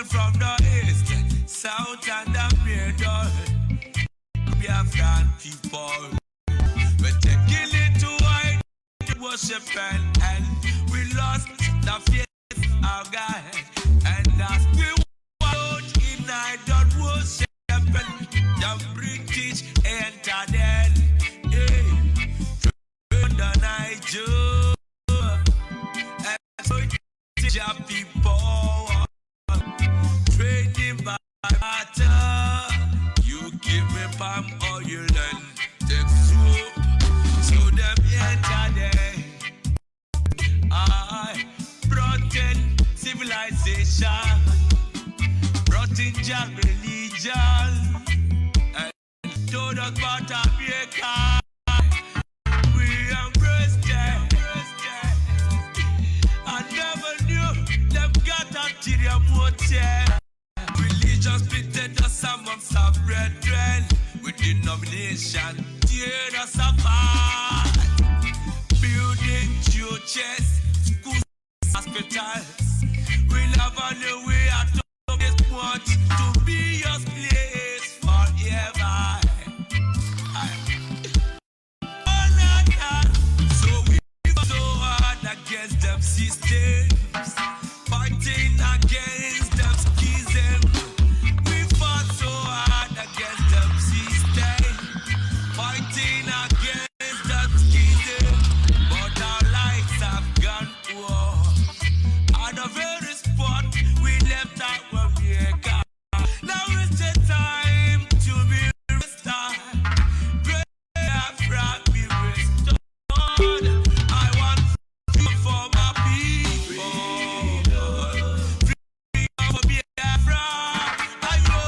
from the east, south, and the middle. Biafran people, we're taking it to wide worship and we lost the faith of God, and as we walk in I don't worship the British and palm oil and take soup. So them enter there. I brought in civilization, brought in your religion, and told us about America. We embraced them. I never knew them got ulterior motive. Religion splitted us amongst our brethren. With denomination, tear us apart. Building churches, schools, hospitals. We'll have on the way out of this point to be your place forever. So we fought so hard against them systems, fighting against them schism. We fought so hard against them systems, fighting against them schism. But our lights have gone poor. At the very spot we left our America. Now is the time to be restored. Biafra be restored. I want freedom for my people. Freedom for Biafra. I know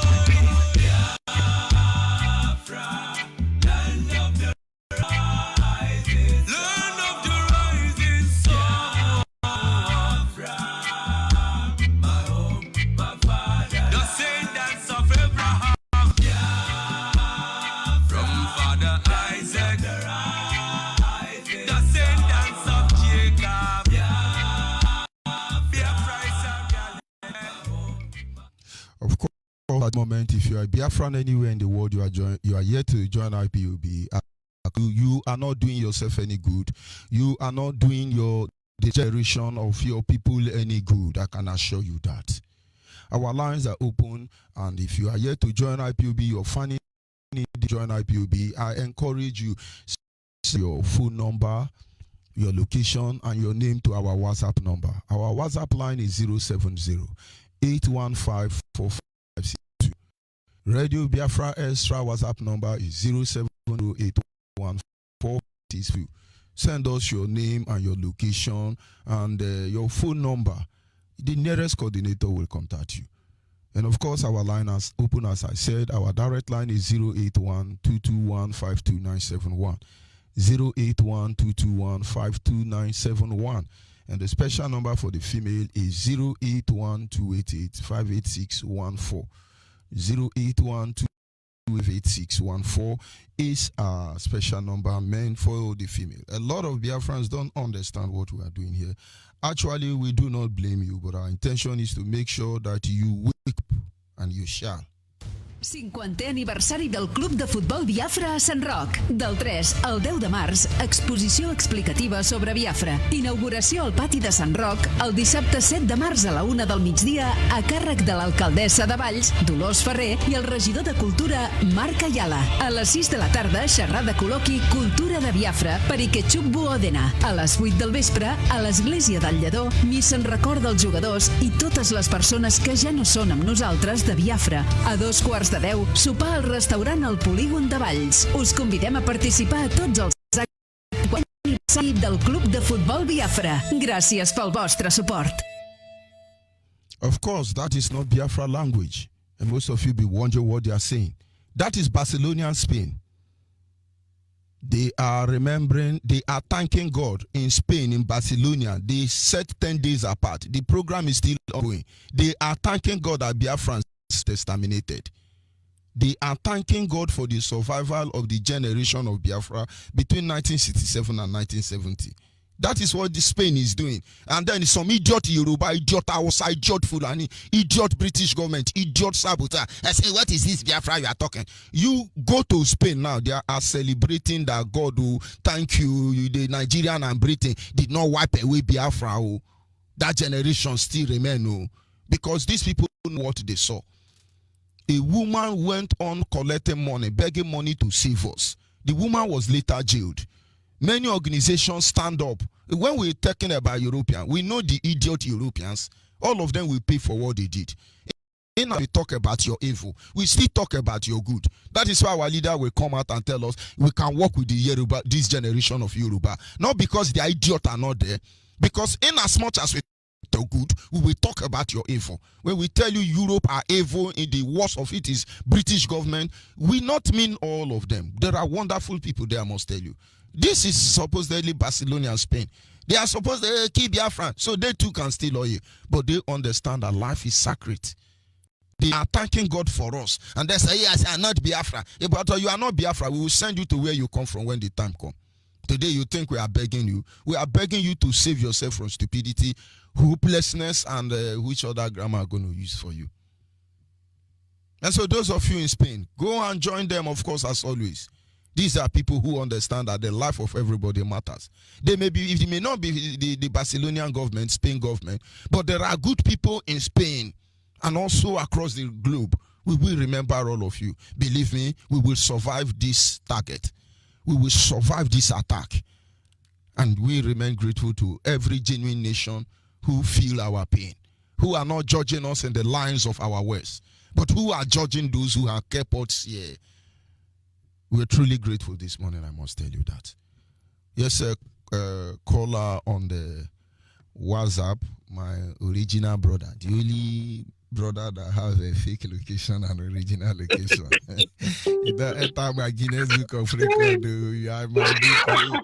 Biafra, land of the rising sun. Land of the rising sun. Biafra, my home, my father. The descendants of Abraham. From Father Isaac. Descendants of Jacob. Biafra is a Of course, at the moment, if you are Biafran anywhere in the world, you are here to join IPOB. You are not doing yourself any good. You are not doing the generation of your people any good. I can assure you that. Our lines are open, and if you are here to join IPOB, you're finding need to join IPOB, I encourage you send your phone number, your location, and your name to our WhatsApp number. Our WhatsApp line is 070-815-4562. Radio Biafra Extra WhatsApp number is 070-815-4562. Send us your name and your location and your phone number. The nearest coordinator will contact you. And of course, our line is open, as I said. Our direct line is 081-221-52971. 081-221-52971. And the special number for the female is 081-288-58614. 081-288-58614 is a special number meant for the female. A lot of Biafrans don't understand what we are doing here. Actually, we do not blame you, but our intention is to make sure that you wake up and you shall. 50è aniversari del Club de Futbol Biafra a Sant Roc. Del 3 al 10 de març, exposició explicativa sobre Biafra. Inauguració al pati de Sant Roc el dissabte 7 de març a la 1 del migdia a càrrec de l'alcaldessa de Valls, Dolors Ferrer, i el regidor de Cultura, Marc Ayala. A les 6 de la tarda, xerrada col·loqui Cultura de Biafra per Ikechuk Buodena. A les 8 del vespre, a l'església del Lledó, missa en record dels jugadors i totes les persones que ja no són amb nosaltres de Biafra. A 2:15 de 10, sopar al restaurant al Polígon de Valls. Us convidem a participar a tots els actes del Club de Futbol Biafra. Gràcies pel vostre suport. Of course, that is not Biafra language. And most of you be wondering what they are saying. That is Barcelonian Spain. They are remembering, they are thanking God in Spain, in Barcelona. They set 10 days apart. The program is still ongoing. They are thanking God that Biafra is terminated. They are thanking God for the survival of the generation of Biafra between 1967 and 1970. That is what Spain is doing. And then some idiot Yoruba, idiot Hausa, idiot Fulani, idiot British government, idiot Saboteur. I say, what is this Biafra you are talking? You go to Spain now, they are celebrating that God, oh, thank you, the Nigerian and Britain did not wipe away Biafra. Oh. That generation still remain, oh, because these people know what they saw. A woman went on collecting money, begging money to save us. The woman was later jailed. Many organizations stand up. When we're talking about Europeans, we know the idiot Europeans. All of them will pay for what they did. In we talk about your evil, we still talk about your good. That is why our leader will come out and tell us we can work with the Yoruba, this generation of Yoruba. Not because the idiot are not there, because in as much as we the good, we will talk about your evil. When we tell you Europe are evil, in the worst of it is British government, we not mean all of them. There are wonderful people there, I must tell you. This is supposedly Barcelona and Spain. They are supposed to keep Biafra, so they too can steal oil. But they understand that life is sacred. They are thanking God for us. And they say, yes, I am not Biafra. But you are not Biafra. We will send you to where you come from when the time comes. Today you think we are begging you. We are begging you to save yourself from stupidity, hopelessness, and which other grammar are going to use for you. And so those of you in Spain, go and join them, of course, as always. These are people who understand that the life of everybody matters. They may be, it may not be the Barcelonian government, Spain government, but there are good people in Spain and also across the globe. We will remember all of you. Believe me, we will survive this target. We will survive this attack. And we remain grateful to every genuine nation who feel our pain, who are not judging us in the lines of our words, but who are judging those who have kept us here. We're truly grateful this morning, I must tell you that. Yes, caller on the WhatsApp, my original brother, the only brother that has a fake location and original location. You don't enter my Guinness Book of Record, you are my people.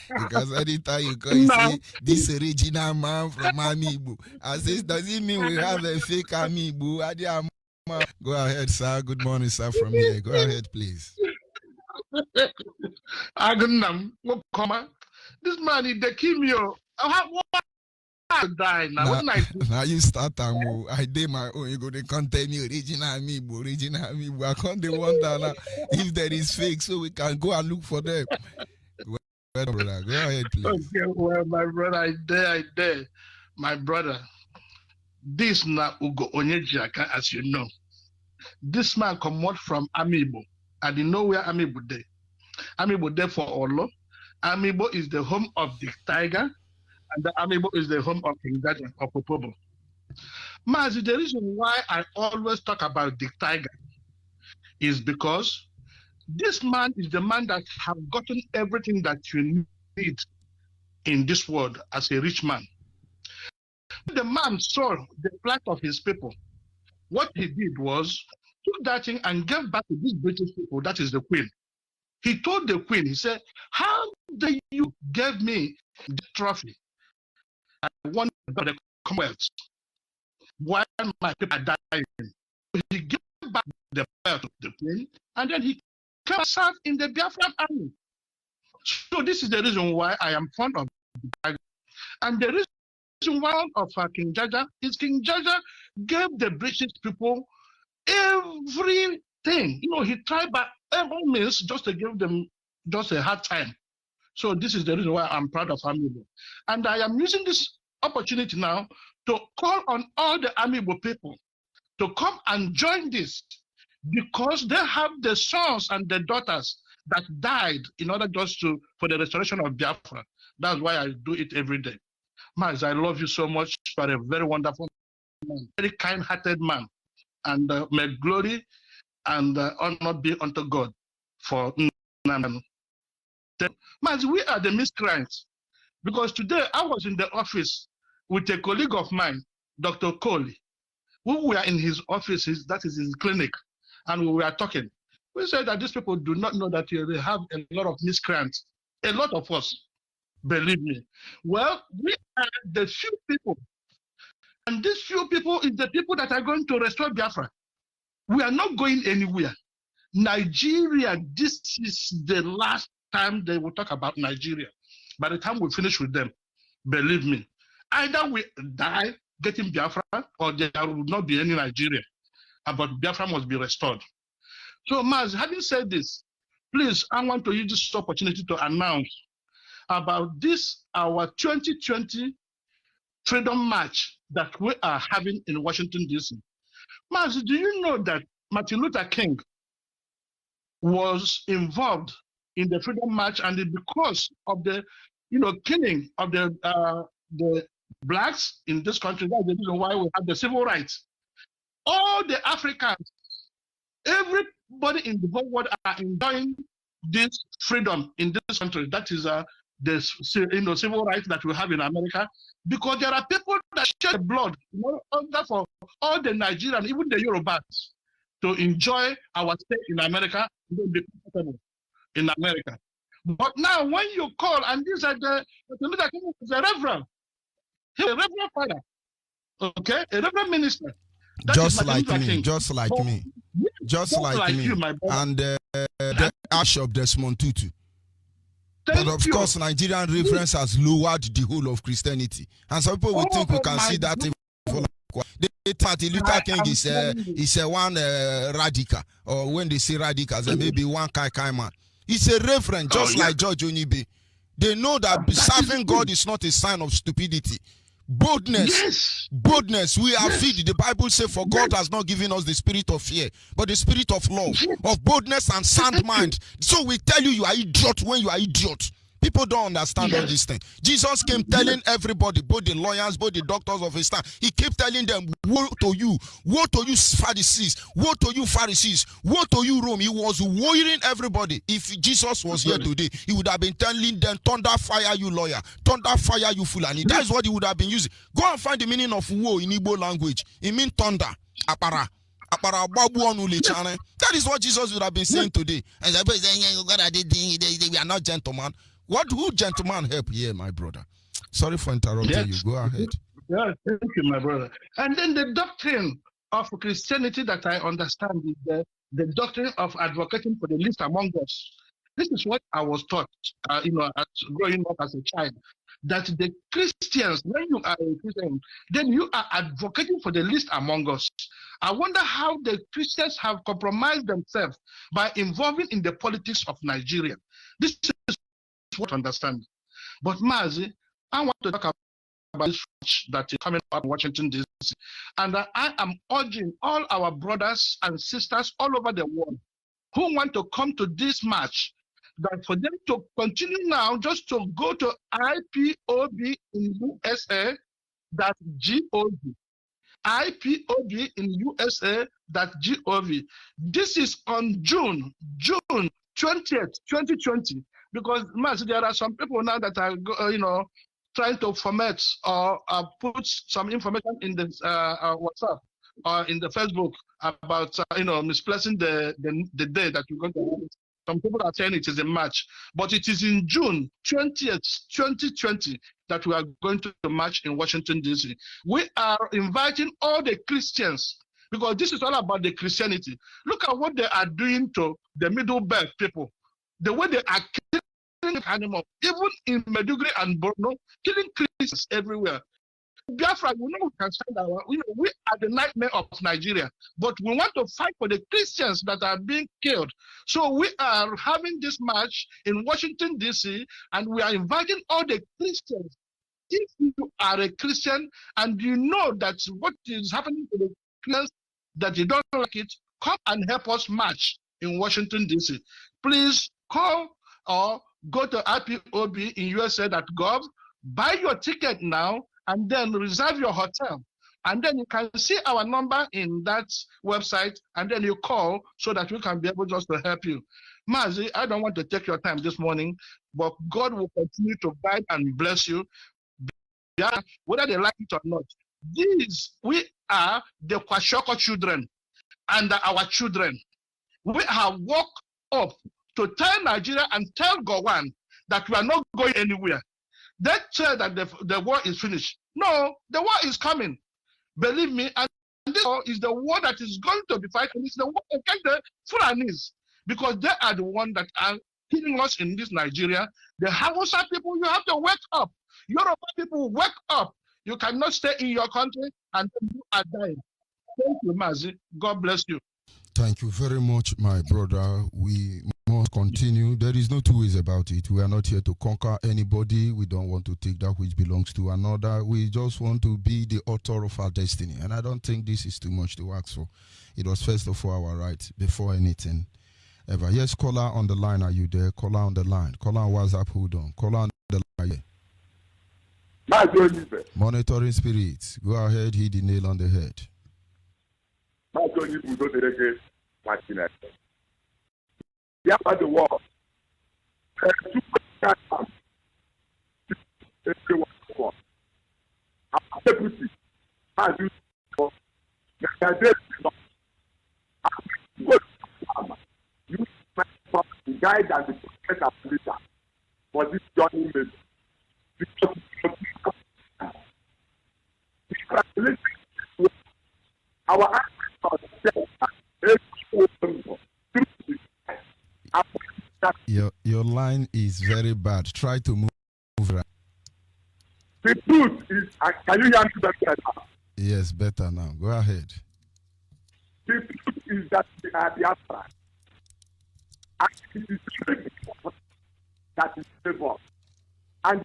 Because anytime you call, you say, this original man from Amiibo. I say, does it mean we have a fake Amiibo? Go ahead, sir. Good morning, sir, from here. Go ahead, please. This man is the Kimio. I die now. Now you start I did my own. You go to contain original Amiibo. I can't wonder now if there is fake, so we can go and look for them. Well, brother, go ahead, please. Okay, well, my brother, I dare. My brother, this na Ugo Onyejiaka, as you know. This man come out from Amiibo. I didn't know where Amiibo there. Amiibo there for Olo. Amiibo is the home of the tiger, and the Amiibo is the home of King Jaja of Opobo. Mazi, the reason why I always talk about the tiger is because this man is the man that have gotten everything that you need in this world as a rich man. The man saw the plight of his people. What he did was took that thing and gave back to these British people, that is the Queen. He told the Queen, he said, how do you give me the trophy? I want the Commonwealth while my people are dying. He gave back the power to the Queen, and then he came and served in the Biafran army. So this is the reason why I am fond of the tiger. And the reason why of King Jaja is King Jaja gave the British people everything. You know, he tried by every means just to give them just a hard time. So this is the reason why I'm proud of Amiibo. And I am using this opportunity now to call on all the Amiibo people to come and join this, because they have the sons and the daughters that died in order just for the restoration of Biafra. That's why I do it every day. Miles, I love you so much. You are a very wonderful man, very kind-hearted man. And may glory and honor be unto God for Miles, we are the miscreants. Because today I was in the office with a colleague of mine, Dr. Coley, who were in his offices, that is his clinic, and we were talking. We said that these people do not know that they have a lot of miscreants, a lot of us, believe me. Well, we are the few people, and these few people is the people that are going to restore Biafra. We are not going anywhere. Nigeria, this is the last time they will talk about Nigeria. By the time we finish with them, believe me, either we die getting Biafra or there will not be any Nigeria. But Biafra must be restored. So, Maz, having said this, please, I want to use this opportunity to announce about this, our 2020 Freedom March that we are having in Washington, D.C. Maz, do you know that Martin Luther King was involved in the Freedom March, and because of the, killing of the blacks in this country, that's the reason why we have the civil rights. all the Africans, everybody in the whole world are enjoying this freedom in this country. That is the civil rights that we have in America, because there are people that shed blood for all the Nigerians, even the Yorubas, to enjoy our stay in America, and be comfortable in America. But now, when you call, and these are the reverend, he's a reverend father, okay, a reverend minister. Just like me, just like me, just like me, you, my brother. And the Archbishop Desmond Tutu. But of course, Nigerian reference has lowered the whole of Christianity, and some people will think we can see that. They thought Luther King is a one radical, or when they say radicals, maybe one kai man. He's a reverend, just like George Onibe. They know that serving God is not a sign of stupidity. Boldness, boldness. We are filled. The Bible says, "For God has not given us the spirit of fear, but the spirit of love, of boldness and sound mind." So we tell you, you are idiot when you are idiot. People don't understand all these things. Jesus came telling everybody, both the lawyers, both the doctors of his time, he kept telling them, woe to you, Pharisees, woe to you, Pharisees, woe to you, Rome. He was warning everybody. If Jesus was here today, he would have been telling them, thunder fire you lawyer, thunder fire you Fulani. That is what he would have been using. Go and find the meaning of woe in Igbo language. It means thunder, apara. That is what Jesus would have been saying today. And everybody saying, we are not gentlemen. What would gentleman help here, my brother? Sorry for interrupting you. Go ahead. Yeah, thank you, my brother. And then the doctrine of Christianity that I understand is the doctrine of advocating for the least among us. This is what I was taught, as growing up as a child, that the Christians, when you are a Christian, then you are advocating for the least among us. I wonder how the Christians have compromised themselves by involving in the politics of Nigeria. This is what I understand. But Mazi, I want to talk about this that is coming up in Washington, D.C. And I am urging all our brothers and sisters all over the world who want to come to this march, that for them to continue now, just to go to IPOB in USA, that's GOV. IPOB in USA, that's GOV. This is on June 20th, 2020. Because there are some people now that are, trying to format or put some information in the WhatsApp or in the Facebook about, misplacing the day that you're going to have it. Some people are saying it is a march, but it is in June 20th, 2020 that we are going to march in Washington, D.C. We are inviting all the Christians, because this is all about the Christianity. Look at what they are doing to the Middle Belt people. The way they are killing animals, even in Meduguri and Borno, killing Christians everywhere. Biafra, we can stand we are the nightmare of Nigeria, but we want to fight for the Christians that are being killed. So we are having this march in Washington, D.C., and we are inviting all the Christians. If you are a Christian and you know that what is happening to the Christians, that you don't like it, come and help us march in Washington, D.C. Please call or go to IPOB in USA.gov, buy your ticket now, and then reserve your hotel. And then you can see our number in that website, and then you call so that we can be able just to help you. Mazi, I don't want to take your time this morning, but God will continue to guide and bless you, whether they like it or not. We are the Kwashoko children and our children. We have walked up to tell Nigeria and tell Gowon that we are not going anywhere. They say that the war is finished. No, the war is coming. Believe me, and this war is the war that is going to be fighting. It's the war against the Fulanis, because they are the ones that are killing us in this Nigeria. The Hausa people, you have to wake up. Yoruba people, wake up. You cannot stay in your country and you are dying. Thank you, Mazi. God bless you. Thank you very much, my brother. We must continue. There is no two ways about it. We are not here to conquer anybody. We don't want to take that which belongs to another. We just want to be the author of our destiny. And I don't think this is too much to ask for. It was first of all our right before anything ever. Yes, caller on the line. Are you there? Caller on the line. Caller on WhatsApp. Hold on. Caller on the line. Yeah. Monitoring spirits. Go ahead. Hit the nail on the head. Not only Budo Derege Martinez. Yeah, but the war. Deputy, as you know, you guide and the protect and leader for this journey maybe. Because our your line is very bad. Try to move around. The truth is, can you hear me better now? Yes, better now. Go ahead. The truth is that we are Biafra. And it is very important that is favor. And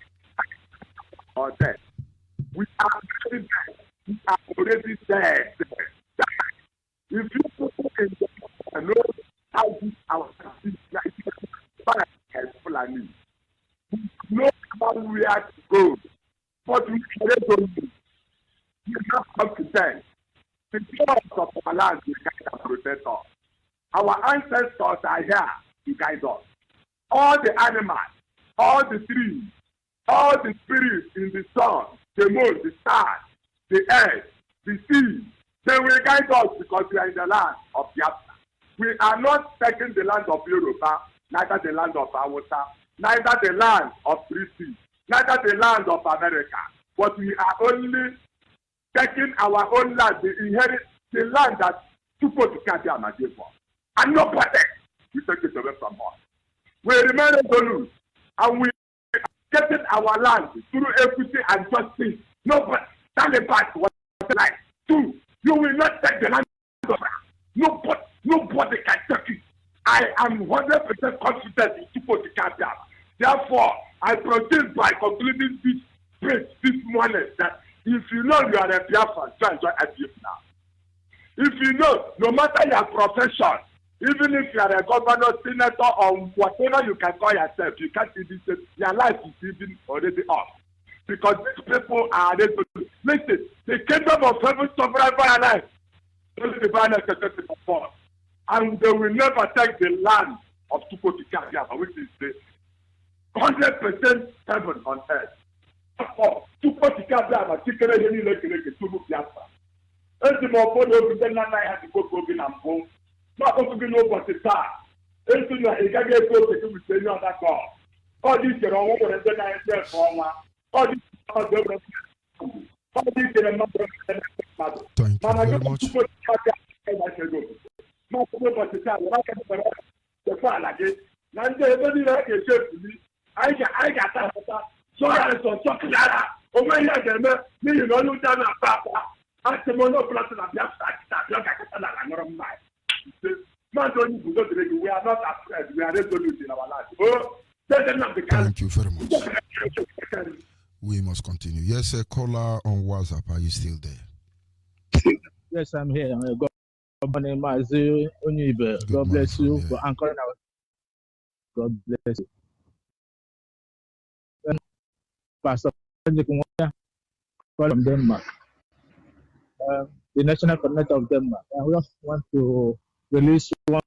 or dead. We are already dead. We are already dead. If you people in the know how this our country is planning, we know how we are to go. But we cannot do. We have come to them. The gods of our land will guide and protect us. Our ancestors are here to guide us. All the animals, all the trees, all the spirits in the sun, the moon, the stars, the earth, the sea, they will guide us because we are in the land of Biafra. We are not taking the land of Yoruba, neither the land of Hausa, neither the land of British, neither the land of America, but we are only taking our own land, the land that supposed to carry our gave for. And nobody will take it away from us. We remain resolute, and we are getting our land through equity and justice. Nobody, Taliban, what like. Two, you will not take the land of us. Nobody can take it. I am 100% confident in supposed to carry out. Therefore, I protest by concluding this speech this morning that if you know you are a Biafran, try and join IPF now. If you know, no matter your profession, even if you are a governor, senator, or whatever you can call yourself, you can't even say your life is even already off. Because these people are ready to listen. The kingdom of heaven sovereign violence, only the violence is taken before. And they will never take the land of Tupotikaya, which is the 100% heaven on earth. Therefore, Tupotikaya, chicken and any like to Biafra. And the more photo of the land I had to go to and home. Not going to be no but the star. And to know, it can get so to say no that God. All this you know, what is the night for one. All this all this is a number of Thank you very much. I got that. So I saw something like that. Oh, my God, you know, you done a papa. I said, no, plus than a black not only we are not afraid, we are resolute in our life. Oh, thank you very much. We must continue. Yes, a caller on WhatsApp. Are you still there? Yes, I'm here. God bless you for anchoring our. God bless you. Pastor from Denmark, the National Coordinator of Denmark. I just want to release one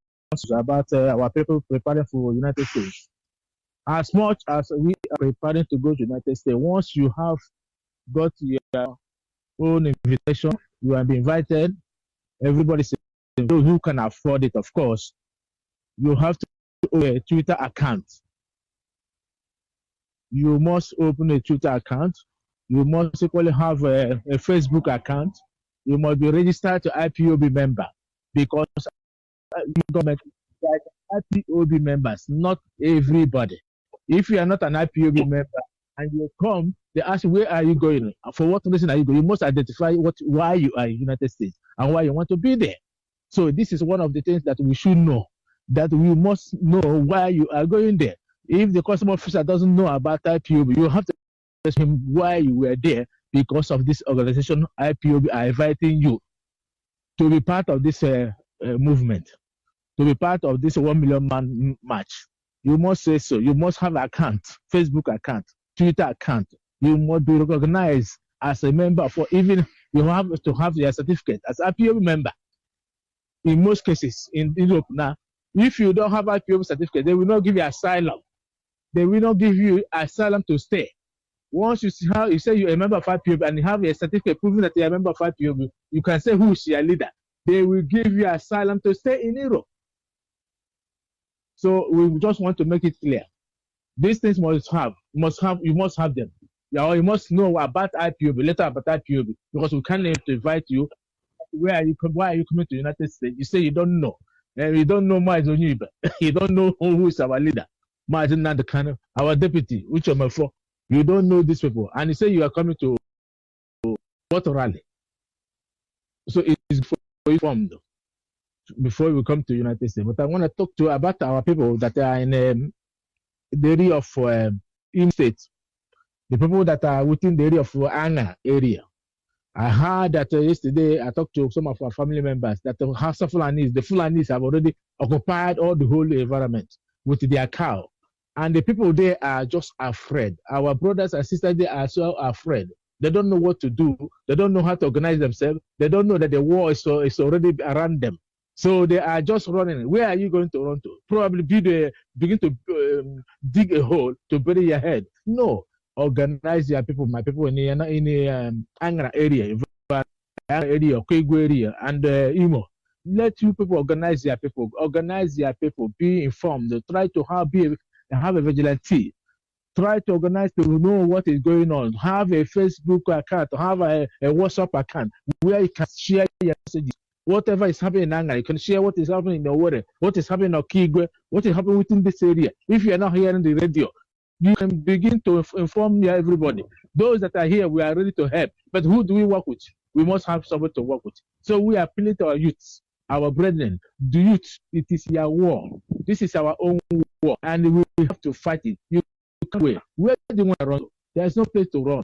about our people preparing for United States. As much as we are preparing to go to United States, once you have got your own invitation, you have been invited. Everybody says those who can afford it, of course. You have to open a Twitter account. You must open a Twitter account. You must equally have a Facebook account. You must be registered to IPOB member because government like IPOB members, not everybody. If you are not an IPOB member and you come, they ask you, where are you going? For what reason are you going? You must identify why you are in the United States and why you want to be there. So this is one of the things that we should know, that we must know why you are going there. If the customer officer doesn't know about IPOB, you have to ask him why you were there because of this organization. IPOB are inviting you to be part of this movement, to be part of this 1 million man march. You must say so. You must have an account, Facebook account, Twitter account. You must be recognized as a member for even you have to have your certificate as IPOB member. in most cases in Europe now, if you don't have IPOB certificate, they will not give you asylum. They will not give you asylum to stay. Once you see how you say you're a member of IPOB and you have a certificate proving that you're a member of IPOB, you can say who is your leader. They will give you asylum to stay in Europe. So we just want to make it clear. These things you must have them. You must know about IPOB, later about IPOB, because we can't invite you. Why are you coming to the United States? You say you don't know. And you don't know Mazoniba. You don't know who is our leader. Martin Nandekano, our deputy, which I'm for. You don't know these people. And you say you are coming to what rally. So it is for informed before we come to the United States. But I want to talk to you about our people that are in the area of in-state. The people that are within the area of Anga area. I heard that yesterday I talked to some of our family members that the Fulanis have already occupied all the whole environment with their cow. And the people there are just afraid. Our brothers and sisters, they are so afraid. They don't know what to do. They don't know how to organize themselves. They don't know that the war is already around them. So they are just running. Where are you going to run to? Probably begin to dig a hole to bury your head. No. Organize your people, my people in the Angra area, Kwegu area, and Imo. Let you people organize your people. Organize your people. Be informed. Try to have a vigilante. Try to organize to know what is going on. Have a Facebook account. Have a WhatsApp account where you can share your messages. Whatever is happening in Angra, you can share what is happening in the water, what is happening in Okigwe, what is happening within this area. If you are not hearing the radio, you can begin to inform everybody. Those that are here, we are ready to help. But who do we work with? We must have someone to work with. So we are appealing to our youths, our brethren. The youth, it is your war. This is our own war, and we have to fight it. You can't wait. Where do you want to run? There is no place to run.